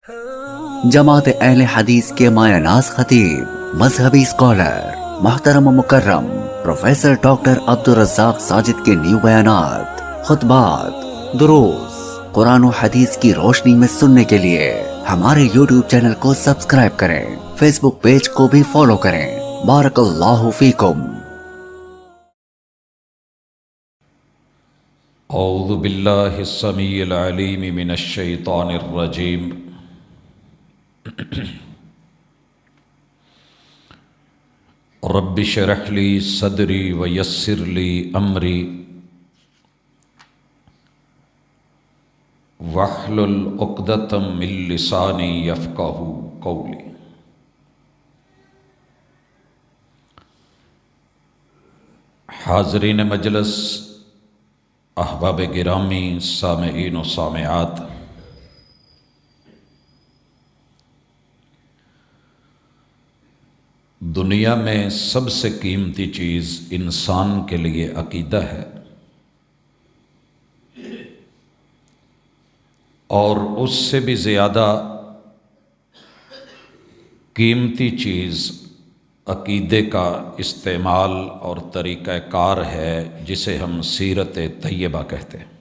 جماعت اہل حدیث کے مایہ ناز خطیب، مذہبی اسکالر، محترم و مکرم پروفیسر ڈاکٹر عبدالرزاق ساجد کے نیو بیانات، خطبات، دروس قرآن و حدیث کی روشنی میں سننے کے لیے ہمارے یوٹیوب چینل کو سبسکرائب کریں، فیس بک پیج کو بھی فالو کریں۔ بارک اللہ فیکم۔ اعوذ باللہ السمیع العلیم من الشیطان الرجیم۔ رب اشرح لی صدری ویسر لی امری واحلل عقدۃ من لسانی یفقہوا قولی۔ حاضرین مجلس، احباب گرامی، سامعین و سامعات، دنیا میں سب سے قیمتی چیز انسان کے لیے عقیدہ ہے، اور اس سے بھی زیادہ قیمتی چیز عقیدے کا استعمال اور طریقہ کار ہے، جسے ہم سیرت طیبہ کہتے ہیں۔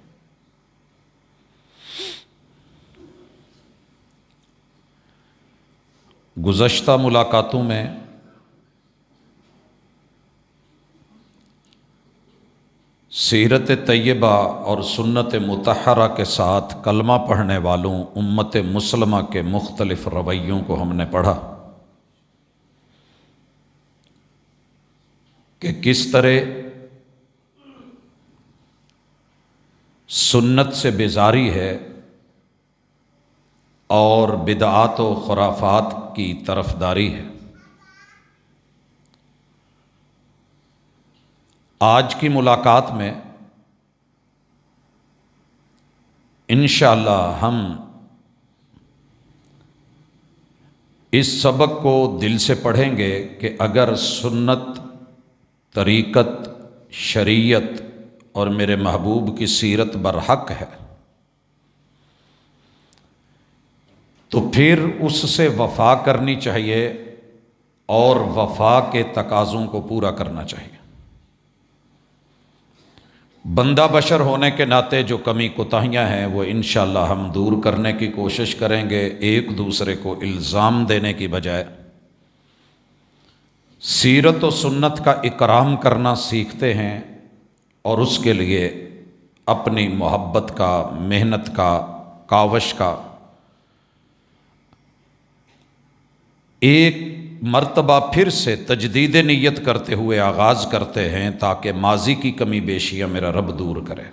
گزشتہ ملاقاتوں میں سیرت طیبہ اور سنت مطہرہ کے ساتھ کلمہ پڑھنے والوں امت مسلمہ کے مختلف رویوں کو ہم نے پڑھا کہ کس طرح سنت سے بیزاری ہے اور بدعات و خرافات کی طرفداری ہے۔ آج کی ملاقات میں انشاءاللہ ہم اس سبق کو دل سے پڑھیں گے کہ اگر سنت، طریقت، شریعت اور میرے محبوب کی سیرت برحق ہے تو پھر اس سے وفا کرنی چاہیے اور وفا کے تقاضوں کو پورا کرنا چاہیے۔ بندہ بشر ہونے کے ناطے جو کمی کوتاہیاں ہیں وہ انشاءاللہ ہم دور کرنے کی کوشش کریں گے، ایک دوسرے کو الزام دینے کی بجائے سیرت و سنت کا اکرام کرنا سیکھتے ہیں، اور اس کے لیے اپنی محبت کا، محنت کا، کاوش کا ایک مرتبہ پھر سے تجدید نیت کرتے ہوئے آغاز کرتے ہیں، تاکہ ماضی کی کمی بیشیاں میرا رب دور کرے۔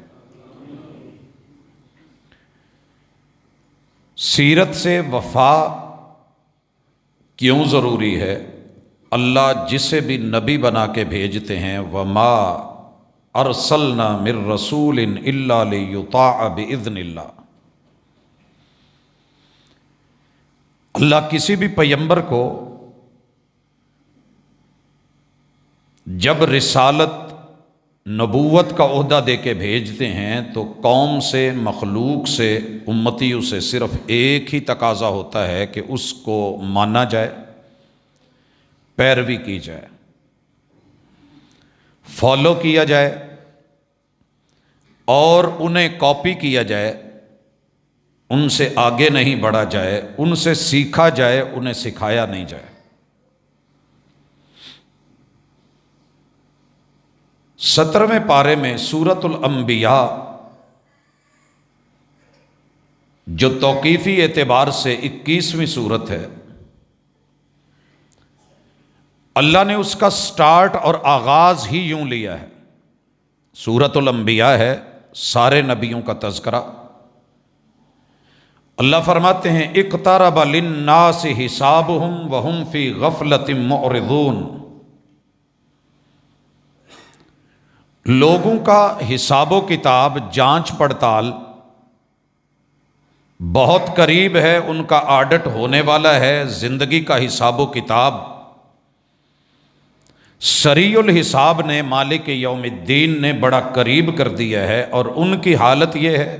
سیرت سے وفا کیوں ضروری ہے؟ اللہ جسے بھی نبی بنا کے بھیجتے ہیں، وَمَا أَرْسَلْنَا مِن رَّسُولٍ إِلَّا لِيُطَاعَ بِإِذْنِ اللہ۔ اللہ کسی بھی پیغمبر کو جب رسالت، نبوت کا عہدہ دے کے بھیجتے ہیں تو قوم سے، مخلوق سے، امتیوں سے صرف ایک ہی تقاضا ہوتا ہے کہ اس کو مانا جائے، پیروی کی جائے، فالو کیا جائے اور انہیں کاپی کیا جائے، ان سے آگے نہیں بڑھا جائے، ان سے سیکھا جائے، انہیں سکھایا نہیں جائے۔ 17ویں پارے میں سورۃ الانبیاء، جو توقیفی اعتبار سے 21ویں سورت ہے، اللہ نے اس کا سٹارٹ اور آغاز ہی یوں لیا ہے۔ سورۃ الانبیاء ہے، سارے نبیوں کا تذکرہ۔ اللہ فرماتے ہیں اقترب للناس حسابہم وہم فی غفلۃ معرضون۔ لوگوں کا حساب و کتاب، جانچ پڑتال بہت قریب ہے، ان کا آڈٹ ہونے والا ہے۔ زندگی کا حساب و کتاب سریع الحساب نے، مالک یوم الدین نے بڑا قریب کر دیا ہے، اور ان کی حالت یہ ہے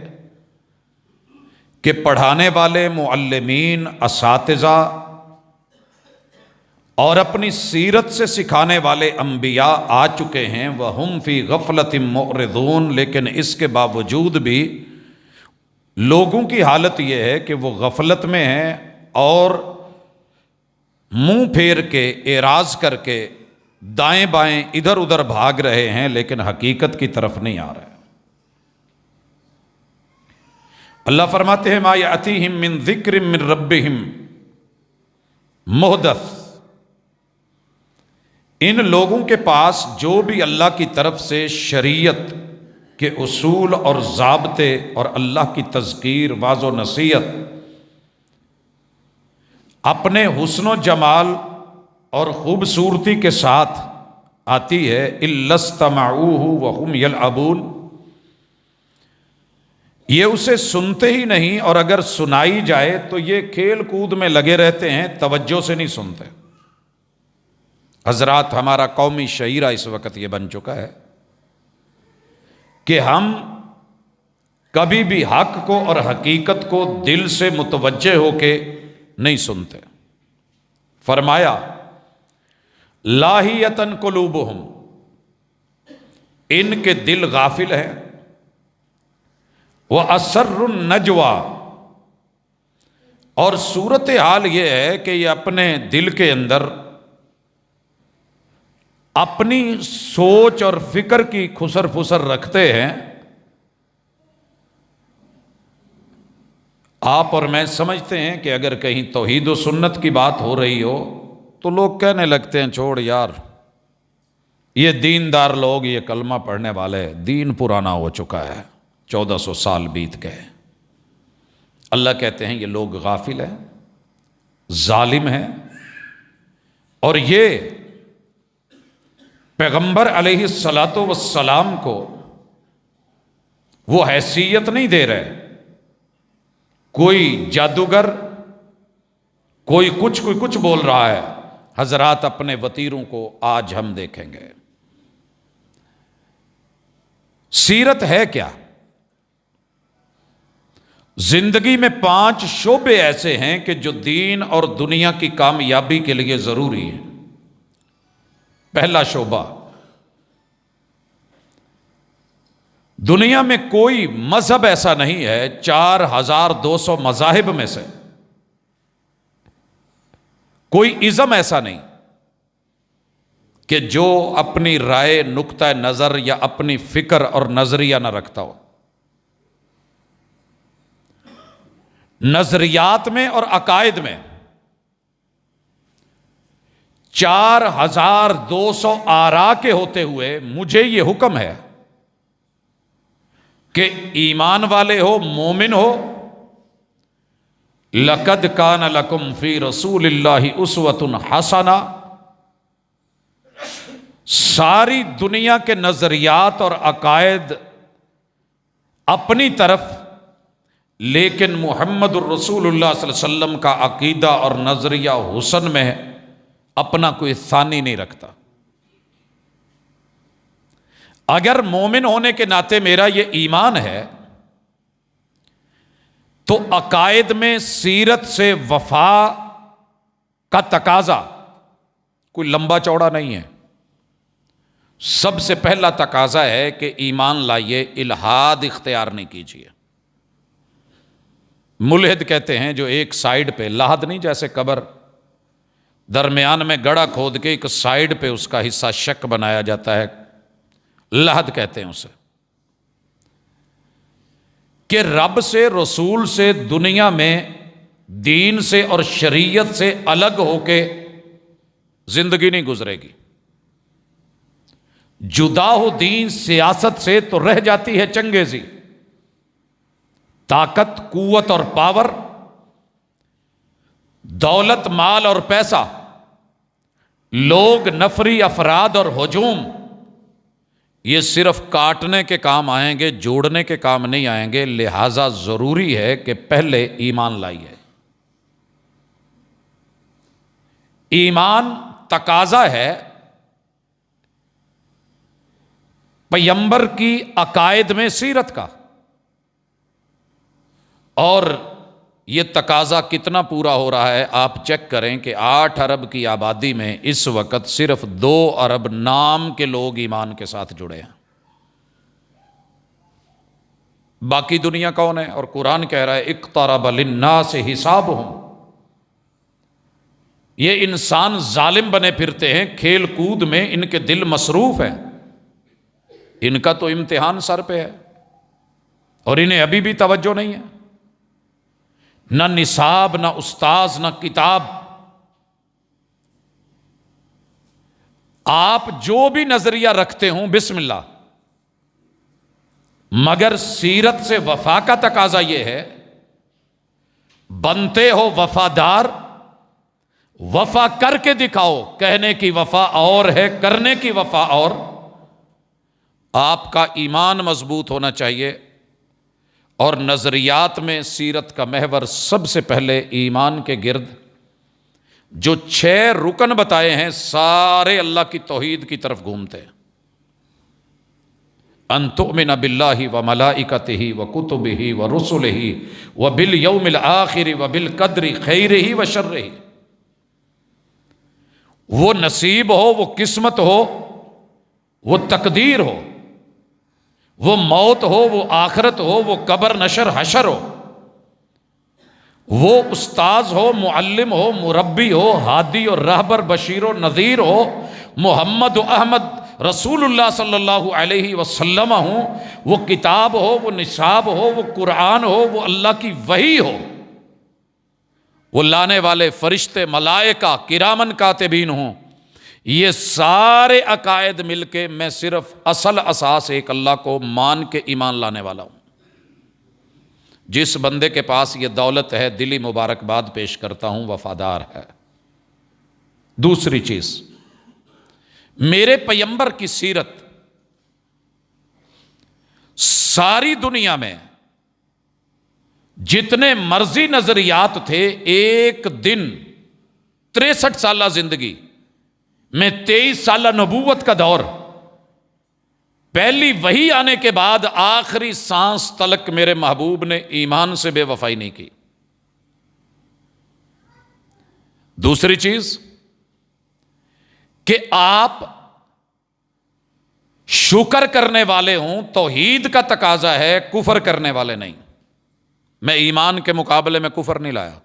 کہ پڑھانے والے معلمین، اساتذہ اور اپنی سیرت سے سکھانے والے انبیاء آ چکے ہیں، وَهُمْ فِي غَفْلَةٍ مُعْرِضُونَ، لیکن اس کے باوجود بھی لوگوں کی حالت یہ ہے کہ وہ غفلت میں ہیں اور منہ پھیر کے، اعراض کر کے دائیں بائیں ادھر ادھر بھاگ رہے ہیں، لیکن حقیقت کی طرف نہیں آ رہے۔ اللہ فرماتے ہیں ما یأتیہم من ذکر من ربہم محدث، ان لوگوں کے پاس جو بھی اللہ کی طرف سے شریعت کے اصول اور ضابطے اور اللہ کی تذکیر، واعظ و نصیحت اپنے حسن و جمال اور خوبصورتی کے ساتھ آتی ہے، الا استمعوہ وہم یلعبون، یہ اسے سنتے ہی نہیں، اور اگر سنائی جائے تو یہ کھیل کود میں لگے رہتے ہیں، توجہ سے نہیں سنتے۔ حضرات، ہمارا قومی شعیرہ اس وقت یہ بن چکا ہے کہ ہم کبھی بھی حق کو اور حقیقت کو دل سے متوجہ ہو کے نہیں سنتے۔ فرمایا لاہیتن قلوبہم، ان کے دل غافل ہیں، وَأَسَرُّ النَّجْوَى، اور صورتحال یہ ہے کہ یہ اپنے دل کے اندر اپنی سوچ اور فکر کی خسر پھسر رکھتے ہیں۔ آپ اور میں سمجھتے ہیں کہ اگر کہیں توحید و سنت کی بات ہو رہی ہو تو لوگ کہنے لگتے ہیں چھوڑ یار، یہ دیندار لوگ، یہ کلمہ پڑھنے والے، دین پرانا ہو چکا ہے، 1400 سال بیت گئے۔ اللہ کہتے ہیں یہ لوگ غافل ہیں، ظالم ہیں، اور یہ پیغمبر علیہ السلام کو وہ حیثیت نہیں دے رہے۔ کوئی جادوگر، کوئی کچھ بول رہا ہے۔ حضرات، اپنے وتیروں کو آج ہم دیکھیں گے۔ سیرت ہے کیا؟ زندگی میں 5 شعبے ایسے ہیں کہ جو دین اور دنیا کی کامیابی کے لیے ضروری ہیں۔ پہلا شعبہ، دنیا میں کوئی مذہب ایسا نہیں ہے، 4200 مذاہب میں سے کوئی ازم ایسا نہیں کہ جو اپنی رائے، نقطہ نظر یا اپنی فکر اور نظریہ نہ رکھتا ہو۔ نظریات میں اور عقائد میں 4200 آراء کے ہوتے ہوئے مجھے یہ حکم ہے کہ ایمان والے ہو، مومن ہو، لَقَدْ كَانَ لَكُمْ فِي رَسُولِ اللَّهِ أُسْوَةٌ حَسَنَةٌ، ساری دنیا کے نظریات اور عقائد اپنی طرف، لیکن محمد الرسول اللہ صلی اللہ علیہ وسلم کا عقیدہ اور نظریہ حسن میں اپنا کوئی ثانی نہیں رکھتا۔ اگر مومن ہونے کے ناطے میرا یہ ایمان ہے تو عقائد میں سیرت سے وفا کا تقاضا کوئی لمبا چوڑا نہیں ہے۔ سب سے پہلا تقاضا ہے کہ ایمان لائیے، الحاد اختیار نہیں کیجیے۔ ملحد کہتے ہیں جو ایک سائیڈ پہ، لحد نہیں جیسے قبر، درمیان میں گڑھا کھود کے ایک سائیڈ پہ اس کا حصہ شک بنایا جاتا ہے، لحد کہتے ہیں اسے، کہ رب سے، رسول سے، دنیا میں دین سے اور شریعت سے الگ ہو کے زندگی نہیں گزرے گی۔ جدا ہو دین سیاست سے تو رہ جاتی ہے چنگیزی۔ طاقت، قوت اور پاور، دولت، مال اور پیسہ، لوگ، نفری، افراد اور ہجوم، یہ صرف کاٹنے کے کام آئیں گے، جوڑنے کے کام نہیں آئیں گے۔ لہذا ضروری ہے کہ پہلے ایمان لائیے۔ ایمان تقاضا ہے پیغمبر کی عقائد میں سیرت کا۔ اور یہ تقاضا کتنا پورا ہو رہا ہے آپ چیک کریں کہ 8 ارب کی آبادی میں اس وقت صرف 2 ارب نام کے لوگ ایمان کے ساتھ جڑے ہیں، باقی دنیا کون ہے؟ اور قرآن کہہ رہا ہے اقترب للناس حسابہم، یہ انسان ظالم بنے پھرتے ہیں، کھیل کود میں ان کے دل مصروف ہیں، ان کا تو امتحان سر پہ ہے اور انہیں ابھی بھی توجہ نہیں ہے، نہ نصاب، نہ استاذ، نہ کتاب۔ آپ جو بھی نظریہ رکھتے ہوں بسم اللہ، مگر سیرت سے وفا کا تقاضا یہ ہے بنتے ہو وفادار، وفا کر کے دکھاؤ، کہنے کی وفا اور ہے، کرنے کی وفا اور۔ آپ کا ایمان مضبوط ہونا چاہیے، اور نظریات میں سیرت کا محور سب سے پہلے ایمان کے گرد جو 6 رکن بتائے ہیں سارے اللہ کی توحید کی طرف گھومتے ہیں۔ ان تؤمن باللہ وملائکتہ وکتبہ ورسلہ وبالیوم الآخر وبالقدر خیرہ وشرہ۔ وہ نصیب ہو، وہ قسمت ہو، وہ تقدیر ہو، وہ موت ہو، وہ آخرت ہو، وہ قبر نشر حشر ہو، وہ استاذ ہو، معلم ہو، مربی ہو، ہادی اور رہبر، بشیر و نذیر ہو، محمد و احمد رسول اللہ صلی اللہ علیہ وسلم ہوں، وہ کتاب ہو، وہ نصاب ہو، وہ قرآن ہو، وہ اللہ کی وحی ہو، وہ لانے والے فرشتے ملائکہ کرامن کاتبین ہوں۔ یہ سارے عقائد مل کے میں صرف اصل اساس ایک اللہ کو مان کے ایمان لانے والا ہوں۔ جس بندے کے پاس یہ دولت ہے دلی مبارکباد پیش کرتا ہوں، وفادار ہے۔ دوسری چیز، میرے پیغمبر کی سیرت ساری دنیا میں جتنے مرضی نظریات تھے، ایک دن 63 سالہ زندگی میں 23 سالہ نبوت کا دور، پہلی وحی آنے کے بعد آخری سانس تلک میرے محبوب نے ایمان سے بے وفائی نہیں کی۔ دوسری چیز کہ آپ شکر کرنے والے ہوں، توحید کا تقاضا ہے، کفر کرنے والے نہیں۔ میں ایمان کے مقابلے میں کفر نہیں لایا،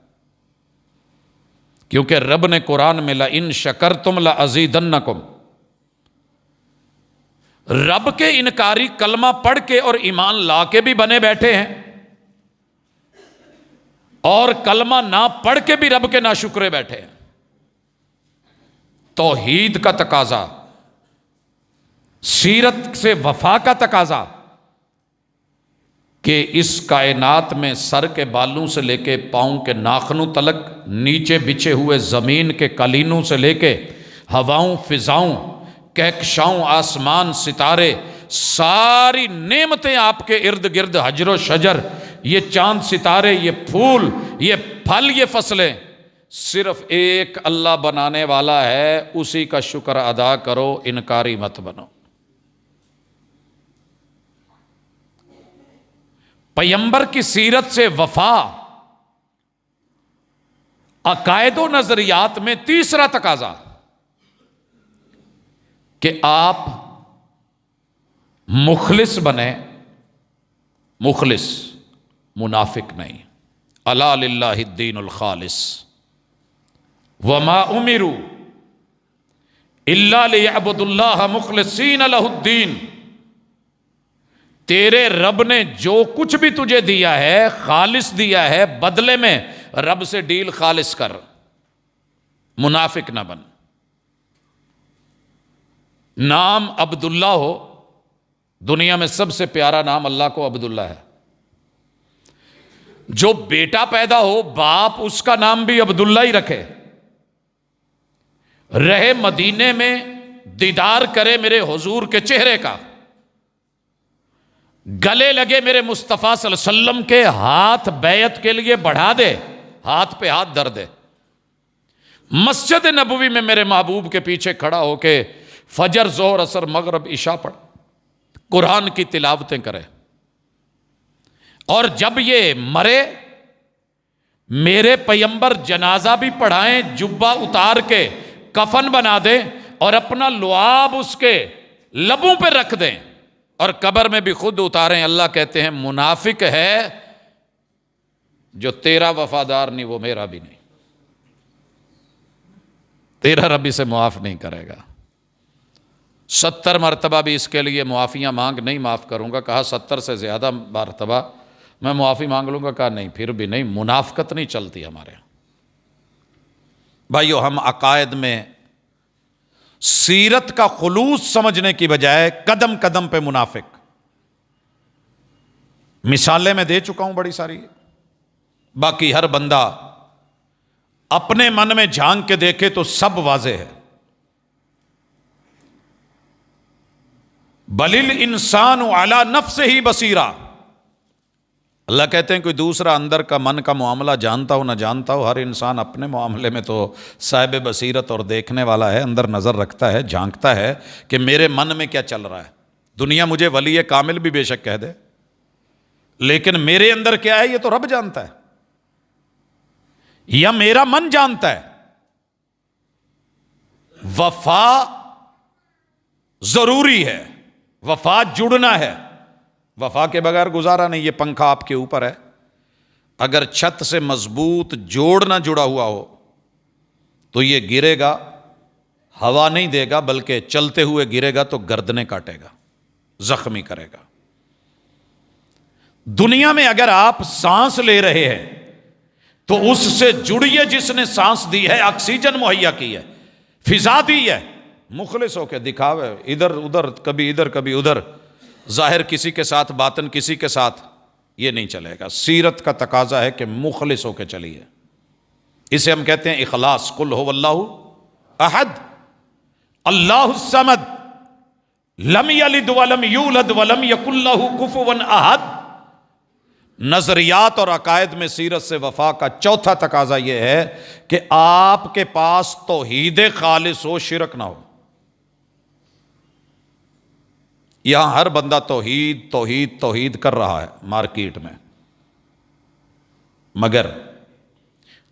کیونکہ رب نے قرآن میں لَإِن شَكَرْتُمْ لَأَزِيدَنَّكُمْ، رب کے انکاری کلمہ پڑھ کے اور ایمان لا کے بھی بنے بیٹھے ہیں، اور کلمہ نہ پڑھ کے بھی رب کے ناشکرے بیٹھے ہیں۔ توحید کا تقاضا، سیرت سے وفا کا تقاضا کہ اس کائنات میں سر کے بالوں سے لے کے پاؤں کے ناخنوں تلک، نیچے بچھے ہوئے زمین کے قالینوں سے لے کے ہواؤں، فضاؤں، کہکشاؤں، آسمان، ستارے، ساری نعمتیں آپ کے ارد گرد، حجر و شجر، یہ چاند ستارے، یہ پھول، یہ پھل، یہ فصلیں، صرف ایک اللہ بنانے والا ہے، اسی کا شکر ادا کرو، انکاری مت بنو۔ پیغمبر کی سیرت سے وفا، عقائد و نظریات میں تیسرا تقاضا کہ آپ مخلص بنے، مخلص، منافق نہیں۔ الا للہ الدین الخالص وما امروا الا لیعبدوا اللہ مخلصین لہ الدین۔ تیرے رب نے جو کچھ بھی تجھے دیا ہے خالص دیا ہے، بدلے میں رب سے ڈیل خالص کر، منافق نہ بن۔ نام عبداللہ ہو، دنیا میں سب سے پیارا نام اللہ کو عبداللہ ہے۔ جو بیٹا پیدا ہو، باپ اس کا نام بھی عبداللہ ہی رکھے، رہے مدینے میں، دیدار کرے میرے حضور کے چہرے کا، گلے لگے میرے مصطفیٰ صلی اللہ علیہ وسلم کے، ہاتھ بیعت کے لیے بڑھا دے، ہاتھ پہ ہاتھ دھر دے، مسجد نبوی میں میرے محبوب کے پیچھے کھڑا ہو کے فجر، ظہر، عصر، مغرب، عشاء پڑھ، قرآن کی تلاوتیں کرے، اور جب یہ مرے میرے پیغمبر جنازہ بھی پڑھائیں، جبہ اتار کے کفن بنا دیں اور اپنا لعاب اس کے لبوں پہ رکھ دیں اور قبر میں بھی خود اتاریں، اللہ کہتے ہیں منافق ہے جو تیرا وفادار نہیں وہ میرا بھی نہیں، تیرا رب اسے معاف نہیں کرے گا۔ 70 مرتبہ بھی اس کے لیے معافیاں مانگ، نہیں معاف کروں گا، کہا 70 سے زیادہ مرتبہ میں معافی مانگ لوں گا، کہا نہیں پھر بھی نہیں، منافقت نہیں چلتی ہمارے یہاں۔ بھائیو، ہم عقائد میں سیرت کا خلوص سمجھنے کی بجائے قدم قدم پہ منافق، مثالیں میں دے چکا ہوں بڑی ساری، باقی ہر بندہ اپنے من میں جھانک کے دیکھے تو سب واضح ہے۔ بل الانسان علی نفسہ بصیرہ، اللہ کہتے ہیں کوئی دوسرا اندر کا من کا معاملہ جانتا ہو نہ جانتا ہو، ہر انسان اپنے معاملے میں تو صاحب بصیرت اور دیکھنے والا ہے، اندر نظر رکھتا ہے، جھانکتا ہے کہ میرے من میں کیا چل رہا ہے۔ دنیا مجھے ولی کامل بھی بے شک کہہ دے، لیکن میرے اندر کیا ہے یہ تو رب جانتا ہے، یا میرا من جانتا ہے۔ وفا ضروری ہے، وفا جڑنا ہے، وفا کے بغیر گزارا نہیں۔ یہ پنکھا آپ کے اوپر ہے، اگر چھت سے مضبوط جوڑ نہ جڑا ہوا ہو تو یہ گرے گا، ہوا نہیں دے گا بلکہ چلتے ہوئے گرے گا تو گردنیں کاٹے گا، زخمی کرے گا۔ دنیا میں اگر آپ سانس لے رہے ہیں تو اس سے جڑیے جس نے سانس دی ہے، آکسیجن مہیا کی ہے، فضا دی ہے، مخلص ہو کے دکھاوے ادھر ادھر، کبھی ادھر کبھی ادھر، ظاہر کسی کے ساتھ باطن کسی کے ساتھ، یہ نہیں چلے گا۔ سیرت کا تقاضا ہے کہ مخلص ہو کے چلیے، اسے ہم کہتے ہیں اخلاص۔ قل هو اللہ احد اللہ الصمد لم یلد ولم یولد ولم یکن لہ کفوا احد۔ نظریات اور عقائد میں سیرت سے وفا کا چوتھا تقاضا یہ ہے کہ آپ کے پاس توحید خالص ہو، شرک نہ ہو۔ یہاں ہر بندہ توحید توحید توحید کر رہا ہے مارکیٹ میں، مگر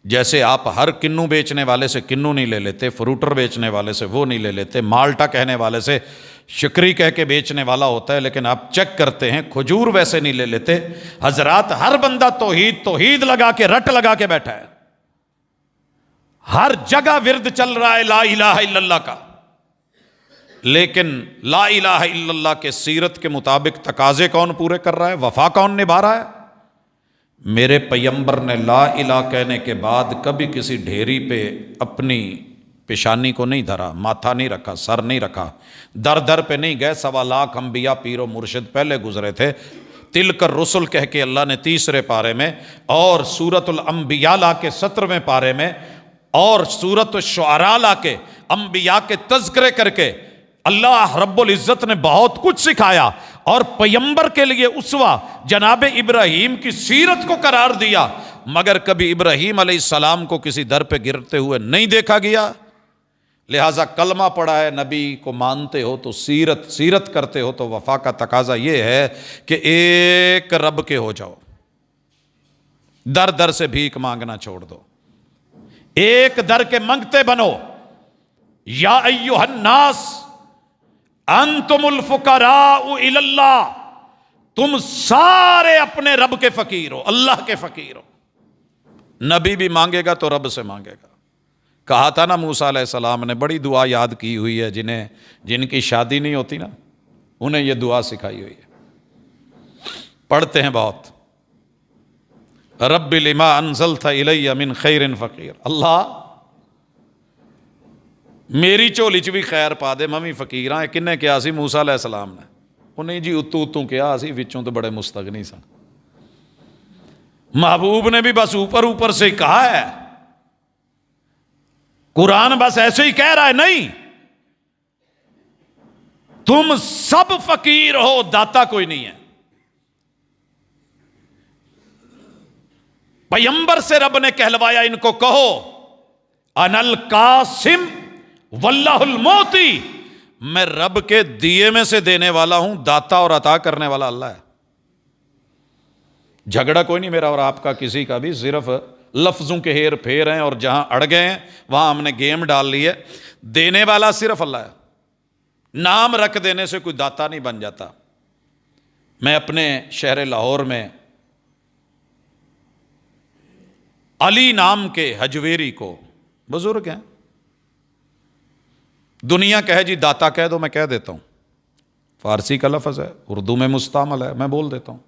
جیسے آپ ہر کنو بیچنے والے سے کنو نہیں لے لیتے، فروٹر بیچنے والے سے وہ نہیں لے لیتے، مالٹا کہنے والے سے شکری کہہ کے بیچنے والا ہوتا ہے، لیکن آپ چیک کرتے ہیں کھجور ویسے نہیں لے لیتے۔ حضرات، ہر بندہ توحید توحید لگا کے رٹ لگا کے بیٹھا ہے، ہر جگہ ورد چل رہا ہے لا الہ الا اللہ کا، لیکن لا الہ الا اللہ کے سیرت کے مطابق تقاضے کون پورے کر رہا ہے، وفا کون نبھا رہا ہے؟ میرے پیغمبر نے لا الہ کہنے کے بعد کبھی کسی ڈھیری پہ اپنی پیشانی کو نہیں دھرا، ماتھا نہیں رکھا، سر نہیں رکھا، در در پہ نہیں گئے۔ 1.25 لاکھ انبیاء پیر و مرشد پہلے گزرے تھے، تلک الرسل کہہ کے اللہ نے 3 پارے میں، اور سورۃ الانبیاء لا کے 17ویں پارے میں، اور سورۃ الشعراء لا کے انبیاء کے تذکرے کر کے اللہ رب العزت نے بہت کچھ سکھایا، اور پیغمبر کے لیے اسوہ جناب ابراہیم کی سیرت کو قرار دیا، مگر کبھی ابراہیم علیہ السلام کو کسی در پہ گرتے ہوئے نہیں دیکھا گیا۔ لہٰذا کلمہ پڑھا ہے، نبی کو مانتے ہو تو سیرت کرتے ہو تو وفا کا تقاضا یہ ہے کہ ایک رب کے ہو جاؤ، در در سے بھیک مانگنا چھوڑ دو، ایک در کے منگتے بنو۔ یا ایھا الناس انتم الفقراء الی اللہ، تم سارے اپنے رب کے فقیر ہو، اللہ کے فقیر ہو۔ نبی بھی مانگے گا تو رب سے مانگے گا۔ کہا تھا نا موسیٰ علیہ السلام نے، بڑی دعا یاد کی ہوئی ہے، جن کی شادی نہیں ہوتی نا انہیں یہ دعا سکھائی ہوئی ہے، پڑھتے ہیں بہت۔ رب لما انزلت الی من خیر فقیر، اللہ میری جھولی چ بھی خیر پا دے، میں بھی فقیر ہاں۔ کنے کیا سی موسیٰ علیہ السلام نے؟ انہیں جی اتوں کیا سی، وچوں تو بڑے مستغنی سن۔ محبوب نے بھی بس اوپر اوپر سے ہی کہا ہے، قرآن بس ایسے ہی کہہ رہا ہے، نہیں، تم سب فقیر ہو، داتا کوئی نہیں ہے۔ پیغمبر سے رب نے کہلوایا، ان کو کہو انا القاسم واللہ المعطی، میں رب کے دیے میں سے دینے والا ہوں، داتا اور عطا کرنے والا اللہ ہے۔ جھگڑا کوئی نہیں میرا اور آپ کا کسی کا بھی، صرف لفظوں کے ہیر پھیر ہیں، اور جہاں اڑ گئے ہیں وہاں ہم نے گیم ڈال لی ہے۔ دینے والا صرف اللہ ہے، نام رکھ دینے سے کوئی داتا نہیں بن جاتا۔ میں اپنے شہر لاہور میں علی نام کے حجویری کو، بزرگ ہیں، دنیا کہے جی داتا کہہ دو، میں کہہ دیتا ہوں، فارسی کا لفظ ہے، اردو میں مستعمل ہے، میں بول دیتا ہوں،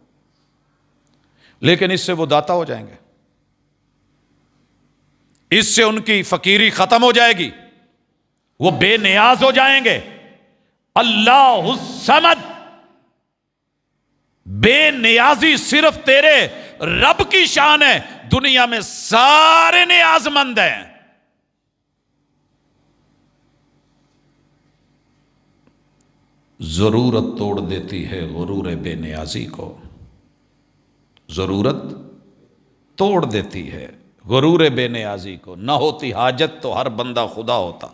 لیکن اس سے وہ داتا ہو جائیں گے، اس سے ان کی فقیری ختم ہو جائے گی، وہ بے نیاز ہو جائیں گے۔ اللہ الصمد، بے نیازی صرف تیرے رب کی شان ہے، دنیا میں سارے نیاز مند ہیں۔ ضرورت توڑ دیتی ہے غرور بے نیازی کو، ضرورت توڑ دیتی ہے غرور بے نیازی کو، نہ ہوتی حاجت تو ہر بندہ خدا ہوتا۔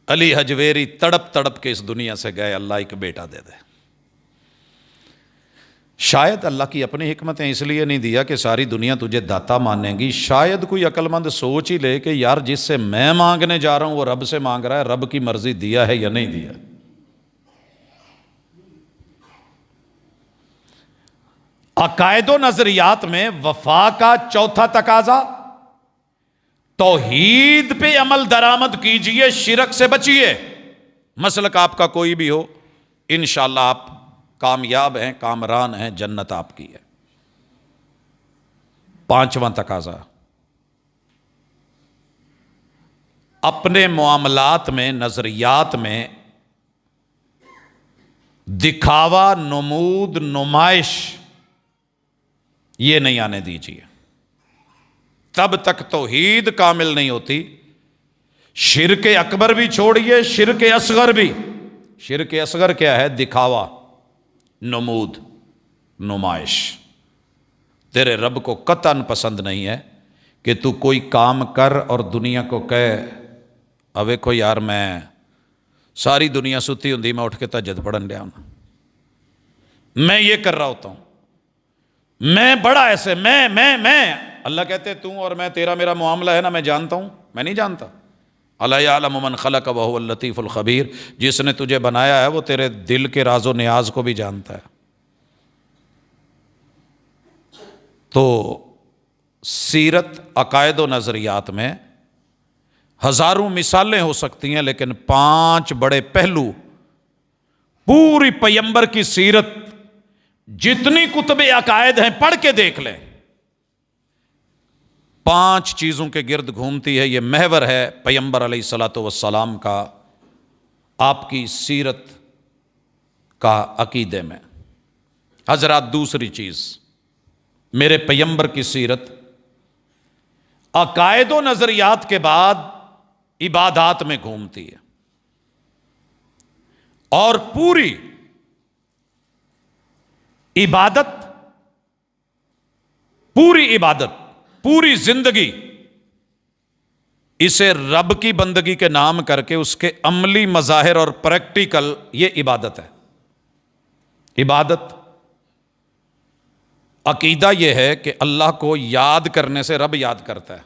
علی حجویری تڑپ تڑپ کے اس دنیا سے گئے، اللہ ایک بیٹا دے دے۔ شاید اللہ کی اپنی حکمتیں اس لیے نہیں دیا کہ ساری دنیا تجھے داتا مانے گی، شاید کوئی عقل مند سوچ ہی لے کہ یار جس سے میں مانگنے جا رہا ہوں وہ رب سے مانگ رہا ہے، رب کی مرضی دیا ہے یا نہیں دیا۔ عقائد و نظریات میں وفا کا چوتھا تقاضا، توحید پہ عمل درآمد کیجئے، شرک سے بچیے۔ مسلک آپ کا کوئی بھی ہو، انشاءاللہ آپ کامیاب ہیں، کامران ہیں، جنت آپ کی ہے۔ پانچواں تقاضا، اپنے معاملات میں، نظریات میں دکھاوا، نمود، نمائش یہ نہیں آنے دیجیے، تب تک توحید کامل نہیں ہوتی۔ شرک اکبر بھی چھوڑیے، شرک اصغر بھی۔ شرک اصغر کیا ہے؟ دکھاوا، نمود، نمائش۔ تیرے رب کو قطعاً پسند نہیں ہے کہ تو کوئی کام کر اور دنیا کو کہے اب ویکھو یار میں ساری دنیا ستی ہوں میں اٹھ کے تہجد پڑھن لیا ہوں، میں یہ کر رہا ہوتا ہوں، میں بڑا ایسے، میں اللہ کہتے تو اور میں، تیرا میرا معاملہ ہے نا، میں جانتا ہوں، میں نہیں جانتا۔ الا یعلم من خلق وهو اللطیف الخبیر، جس نے تجھے بنایا ہے وہ تیرے دل کے راز و نیاز کو بھی جانتا ہے۔ تو سیرت، عقائد و نظریات میں ہزاروں مثالیں ہو سکتی ہیں، لیکن 5 بڑے پہلو پوری پیمبر کی سیرت، جتنی کتب عقائد ہیں پڑھ کے دیکھ لیں، 5 چیزوں کے گرد گھومتی ہے۔ یہ محور ہے پیمبر علیہ الصلوۃ والسلام کا، آپ کی سیرت کا عقیدے میں۔ حضرات دوسری چیز، میرے پیمبر کی سیرت عقائد و نظریات کے بعد عبادات میں گھومتی ہے، اور پوری عبادت، پوری زندگی اسے رب کی بندگی کے نام کر کے اس کے عملی مظاہر اور پریکٹیکل، یہ عبادت ہے۔ عبادت، عقیدہ یہ ہے کہ اللہ کو یاد کرنے سے رب یاد کرتا ہے،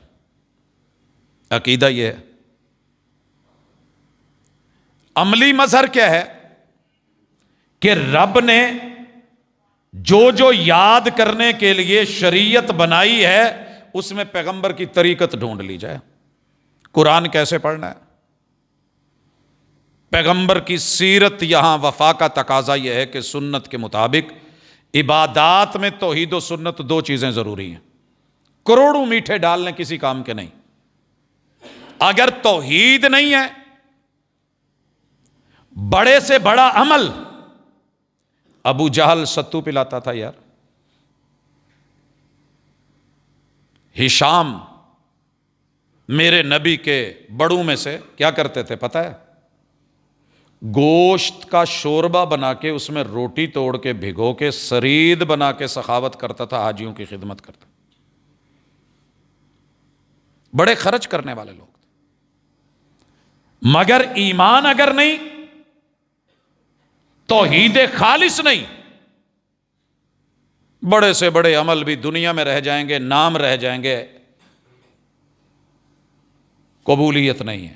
عقیدہ یہ ہے۔ عملی مظہر کیا ہے؟ کہ رب نے جو یاد کرنے کے لیے شریعت بنائی ہے اس میں پیغمبر کی طریقت ڈھونڈ لی جائے۔ قرآن کیسے پڑھنا ہے، پیغمبر کی سیرت، یہاں وفا کا تقاضا یہ ہے کہ سنت کے مطابق عبادات میں توحید و سنت 2 چیزیں ضروری ہیں، کروڑوں میٹھے ڈالنے کسی کام کے نہیں۔ اگر توحید نہیں ہے، بڑے سے بڑا عمل، ابو جہل ستو پلاتا تھا یار، ہشام میرے نبی کے بڑوں میں سے کیا کرتے تھے پتہ ہے؟ گوشت کا شوربہ بنا کے اس میں روٹی توڑ کے بھگو کے سرید بنا کے سخاوت کرتا تھا، حاجیوں کی خدمت کرتا، بڑے خرچ کرنے والے لوگ تھے۔ مگر ایمان اگر نہیں، توحید خالص نہیں، بڑے سے بڑے عمل بھی دنیا میں رہ جائیں گے، نام رہ جائیں گے، قبولیت نہیں ہے۔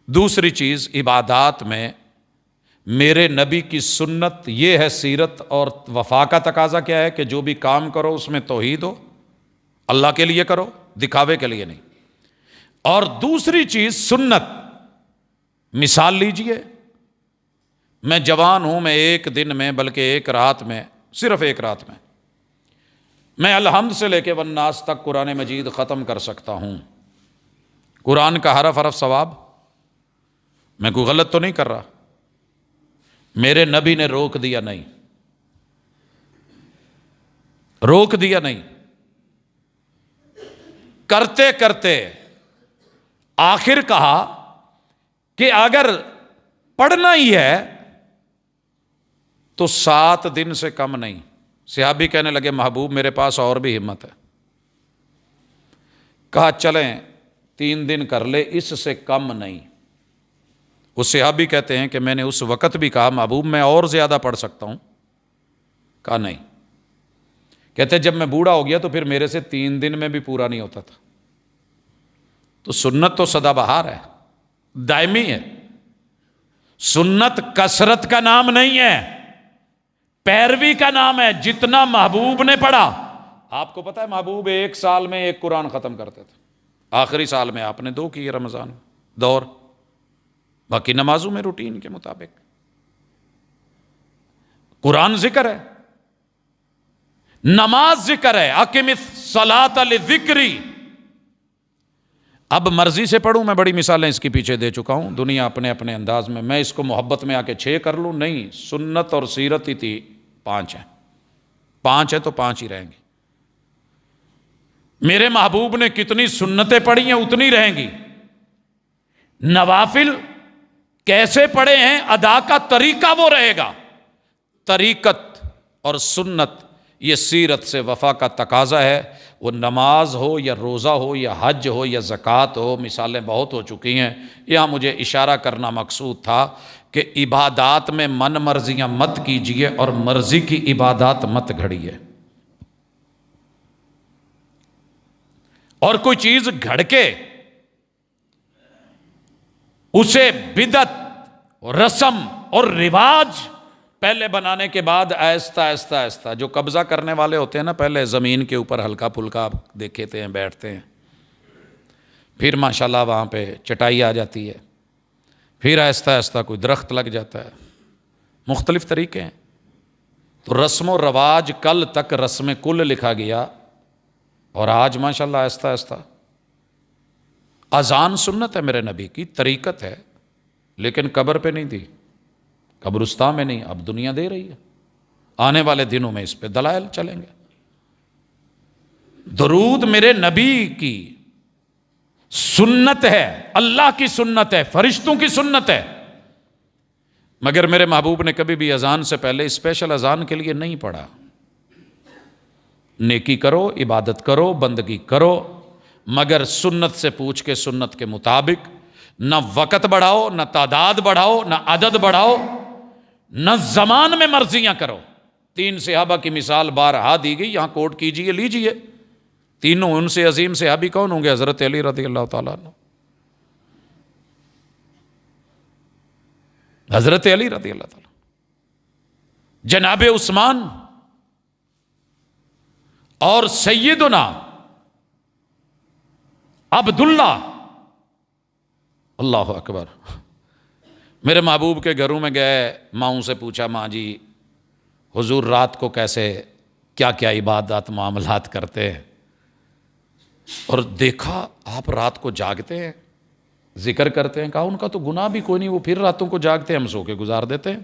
دوسری چیز، عبادات میں میرے نبی کی سنت یہ ہے، سیرت اور وفا کا تقاضا کیا ہے کہ جو بھی کام کرو اس میں توحید ہو، اللہ کے لیے کرو، دکھاوے کے لیے نہیں۔ اور دوسری چیز سنت، مثال لیجئے، میں جوان ہوں، میں ایک دن میں بلکہ ایک رات میں، صرف ایک رات میں الحمد سے لے کے والناس تک قرآن مجید ختم کر سکتا ہوں۔ قرآن کا حرف حرف ثواب، میں کوئی غلط تو نہیں کر رہا، میرے نبی نے روک دیا نہیں، روک دیا نہیں، کرتے کرتے آخر کہا کہ اگر پڑھنا ہی ہے تو 7 دن سے کم نہیں۔ صحابی کہنے لگے محبوب میرے پاس اور بھی ہمت ہے۔ کہا چلیں 3 دن کر لے، اس سے کم نہیں۔ اس صحابی کہتے ہیں کہ میں نے اس وقت بھی کہا محبوب میں اور زیادہ پڑھ سکتا ہوں، کہا نہیں۔ کہتے جب میں بوڑھا ہو گیا تو پھر میرے سے 3 دن میں بھی پورا نہیں ہوتا تھا۔ تو سنت تو سدا بہار ہے، دائمی ہے۔ سنت کثرت کا نام نہیں ہے، پیروی کا نام ہے۔ جتنا محبوب نے پڑھا، آپ کو پتا ہے محبوب 1 سال میں 1 قرآن ختم کرتے تھے، آخری سال میں آپ نے 2 کیے رمضان دور، باقی نمازوں میں روٹین کے مطابق۔ قرآن ذکر ہے، نماز ذکر ہے، اقم الصلاۃ لذکری۔ اب مرضی سے پڑھوں، میں بڑی مثالیں اس کی پیچھے دے چکا ہوں، دنیا اپنے اپنے انداز میں اس کو محبت میں آ کے 6 کر لوں، نہیں، سنت اور سیرت ہی تھی 5 ہیں، 5 ہیں تو 5 ہی رہیں گی۔ میرے محبوب نے کتنی سنتیں پڑھی ہیں اتنی رہیں گی۔ نوافل کیسے پڑھے ہیں، ادا کا طریقہ وہ رہے گا۔ طریقت اور سنت یہ سیرت سے وفا کا تقاضا ہے، وہ نماز ہو یا روزہ ہو یا حج ہو یا زکوٰۃ ہو، مثالیں بہت ہو چکی ہیں۔ یہاں مجھے اشارہ کرنا مقصود تھا کہ عبادات میں من مرضیاں مت کیجئے اور مرضی کی عبادات مت گھڑیے۔ اور کوئی چیز گھڑ کے اسے بدعت اور رسم اور رواج پہلے بنانے کے بعد آہستہ آہستہ آہستہ، جو قبضہ کرنے والے ہوتے ہیں نا، پہلے زمین کے اوپر ہلکا پھلکا دیکھتے ہیں، بیٹھتے ہیں، پھر ماشاءاللہ وہاں پہ چٹائی آ جاتی ہے، پھر آہستہ آہستہ کوئی درخت لگ جاتا ہے، مختلف طریقے ہیں۔ تو رسم و رواج، کل تک رسم کل لکھا گیا، اور آج ماشاءاللہ آہستہ آہستہ اذان سنت ہے میرے نبی کی، طریقت ہے، لیکن قبر پہ نہیں دی، قبرستان میں نہیں، اب دنیا دے رہی ہے۔ آنے والے دنوں میں اس پہ دلائل چلیں گے۔ درود میرے نبی کی سنت ہے، اللہ کی سنت ہے، فرشتوں کی سنت ہے، مگر میرے محبوب نے کبھی بھی اذان سے پہلے اسپیشل اذان کے لیے نہیں پڑھا۔ نیکی کرو، عبادت کرو، بندگی کرو، مگر سنت سے پوچھ کے سنت کے مطابق، نہ وقت بڑھاؤ، نہ تعداد بڑھاؤ، نہ عدد بڑھاؤ، نہ زمان میں مرضیاں کرو۔ 3 صحابہ کی مثال بارہا دی گئی، یہاں کوٹ کیجئے، لیجئے۔ تینوں، ان سے عظیم صحابی کون ہوں گے؟ حضرت علی رضی اللہ تعالیٰ عنہ، حضرت علی رضی اللہ تعالیٰ، جناب عثمان، اور سیدنا عبداللہ۔ اللہ اکبر۔ میرے محبوب کے گھروں میں گئے، ماؤں سے پوچھا، ماں جی حضور رات کو کیسے کیا کیا عبادات معاملات کرتے ہیں؟ اور دیکھا آپ رات کو جاگتے ہیں، ذکر کرتے ہیں۔ کہا ان کا تو گناہ بھی کوئی نہیں، وہ پھر راتوں کو جاگتے ہیں، ہم سو کے گزار دیتے ہیں۔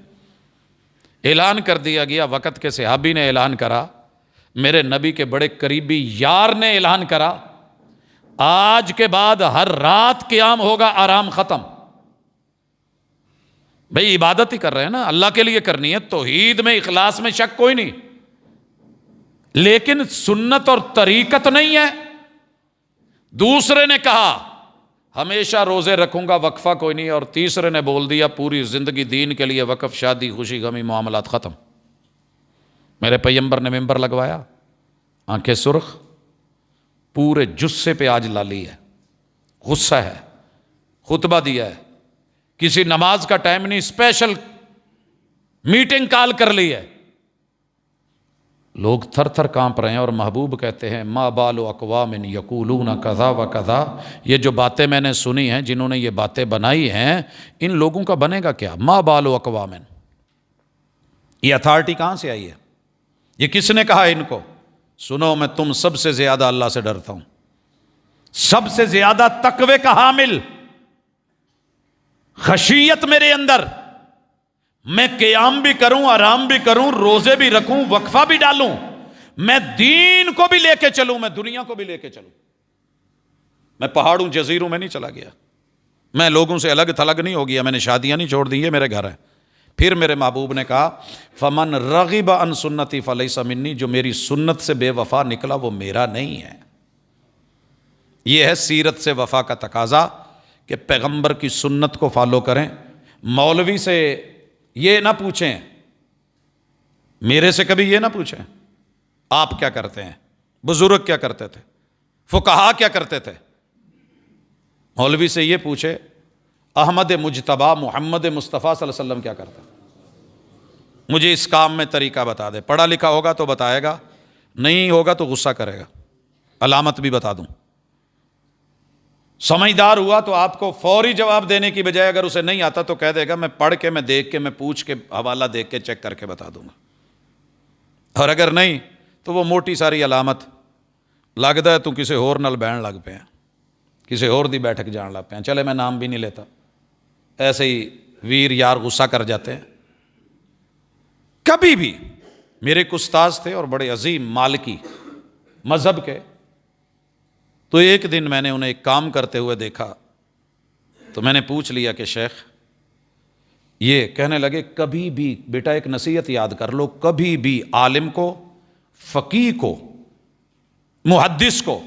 اعلان کر دیا گیا، وقت کے صحابی نے اعلان کرا، میرے نبی کے بڑے قریبی یار نے اعلان کرا، آج کے بعد ہر رات قیام ہوگا، آرام ختم۔ بھئی عبادت ہی کر رہے ہیں نا، اللہ کے لیے کرنی ہے، توحید میں اخلاص میں شک کوئی نہیں، لیکن سنت اور طریقت نہیں ہے۔ دوسرے نے کہا ہمیشہ روزے رکھوں گا، وقفہ کوئی نہیں، اور تیسرے نے بول دیا پوری زندگی دین کے لیے وقف، شادی خوشی غمی معاملات ختم۔ میرے پیغمبر نے ممبر لگوایا، آنکھیں سرخ، پورے جسے پہ آج لالی ہے، غصہ ہے، خطبہ دیا ہے، کسی نماز کا ٹائم نہیں، اسپیشل میٹنگ کال کر لی ہے، لوگ تھر تھر کانپ رہے ہیں، اور محبوب کہتے ہیں ما بال اقوام یقولون کذا و کذا، یہ جو باتیں میں نے سنی ہیں، جنہوں نے یہ باتیں بنائی ہیں، ان لوگوں کا بنے گا کیا؟ ما بال اقوام، یہ اتھارٹی کہاں سے آئی ہے؟ یہ کس نے کہا ان کو؟ سنو، میں تم سب سے زیادہ اللہ سے ڈرتا ہوں، سب سے زیادہ تقوی کا حامل، خشیت میرے اندر، میں قیام بھی کروں، آرام بھی کروں، روزے بھی رکھوں، وقفہ بھی ڈالوں، میں دین کو بھی لے کے چلوں، میں دنیا کو بھی لے کے چلوں، میں پہاڑوں جزیروں میں نہیں چلا گیا، میں لوگوں سے الگ تھلگ نہیں ہو گیا، میں نے شادیاں نہیں چھوڑ دی، یہ میرے گھر ہے۔ پھر میرے محبوب نے کہا فمن رغب عن سنتی فلیس منی، جو میری سنت سے بے وفا نکلا وہ میرا نہیں ہے۔ یہ ہے سیرت سے وفا کا تقاضا کہ پیغمبر کی سنت کو فالو کریں۔ مولوی سے یہ نہ پوچھیں، میرے سے کبھی یہ نہ پوچھیں آپ کیا کرتے ہیں، بزرگ کیا کرتے تھے، فقہا کیا کرتے تھے۔ مولوی سے یہ پوچھے احمد مجتبیٰ محمد مصطفیٰ صلی اللہ علیہ وسلم کیا کرتا، مجھے اس کام میں طریقہ بتا دے۔ پڑھا لکھا ہوگا تو بتائے گا، نہیں ہوگا تو غصہ کرے گا، علامت بھی بتا دوں۔ سمجھدار ہوا تو آپ کو فوری جواب دینے کی بجائے اگر اسے نہیں آتا تو کہہ دے گا میں پڑھ کے، میں دیکھ کے، میں پوچھ کے، حوالہ دیکھ کے چیک کر کے بتا دوں گا۔ اور اگر نہیں تو وہ موٹی ساری علامت، لگتا ہے تو کسی اور نال بہن لگ پے ہیں، کسی اور دی بیٹھک جان لگ پے ہیں، چلے میں نام بھی نہیں لیتا، ایسے ہی ویر یار غصہ کر جاتے ہیں۔ کبھی بھی میرے ایک استاذ تھے اور بڑے عظیم مالکی مذہب کے، تو ایک دن میں نے انہیں ایک کام کرتے ہوئے دیکھا، تو میں نے پوچھ لیا کہ شیخ یہ، کہنے لگے کبھی بھی بیٹا ایک نصیحت یاد کر لو، کبھی بھی عالم کو، فقیہ کو، محدث کو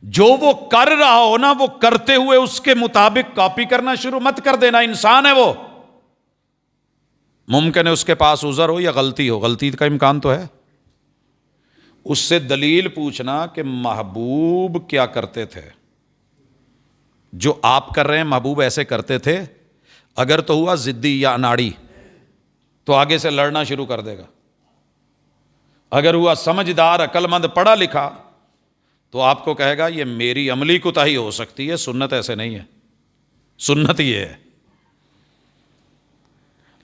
جو وہ کر رہا ہو نا، وہ کرتے ہوئے اس کے مطابق کاپی کرنا شروع مت کر دینا، انسان ہے وہ، ممکن ہے اس کے پاس عذر ہو یا غلطی ہو، غلطی کا امکان تو ہے، اس سے دلیل پوچھنا کہ محبوب کیا کرتے تھے، جو آپ کر رہے ہیں محبوب ایسے کرتے تھے۔ اگر تو ہوا ضدی یا اناڑی تو آگے سے لڑنا شروع کر دے گا، اگر ہوا سمجھدار، عقل مند، پڑھا لکھا تو آپ کو کہے گا یہ میری عملی کوتاہی ہو سکتی ہے، سنت ایسے نہیں ہے، سنت یہ ہے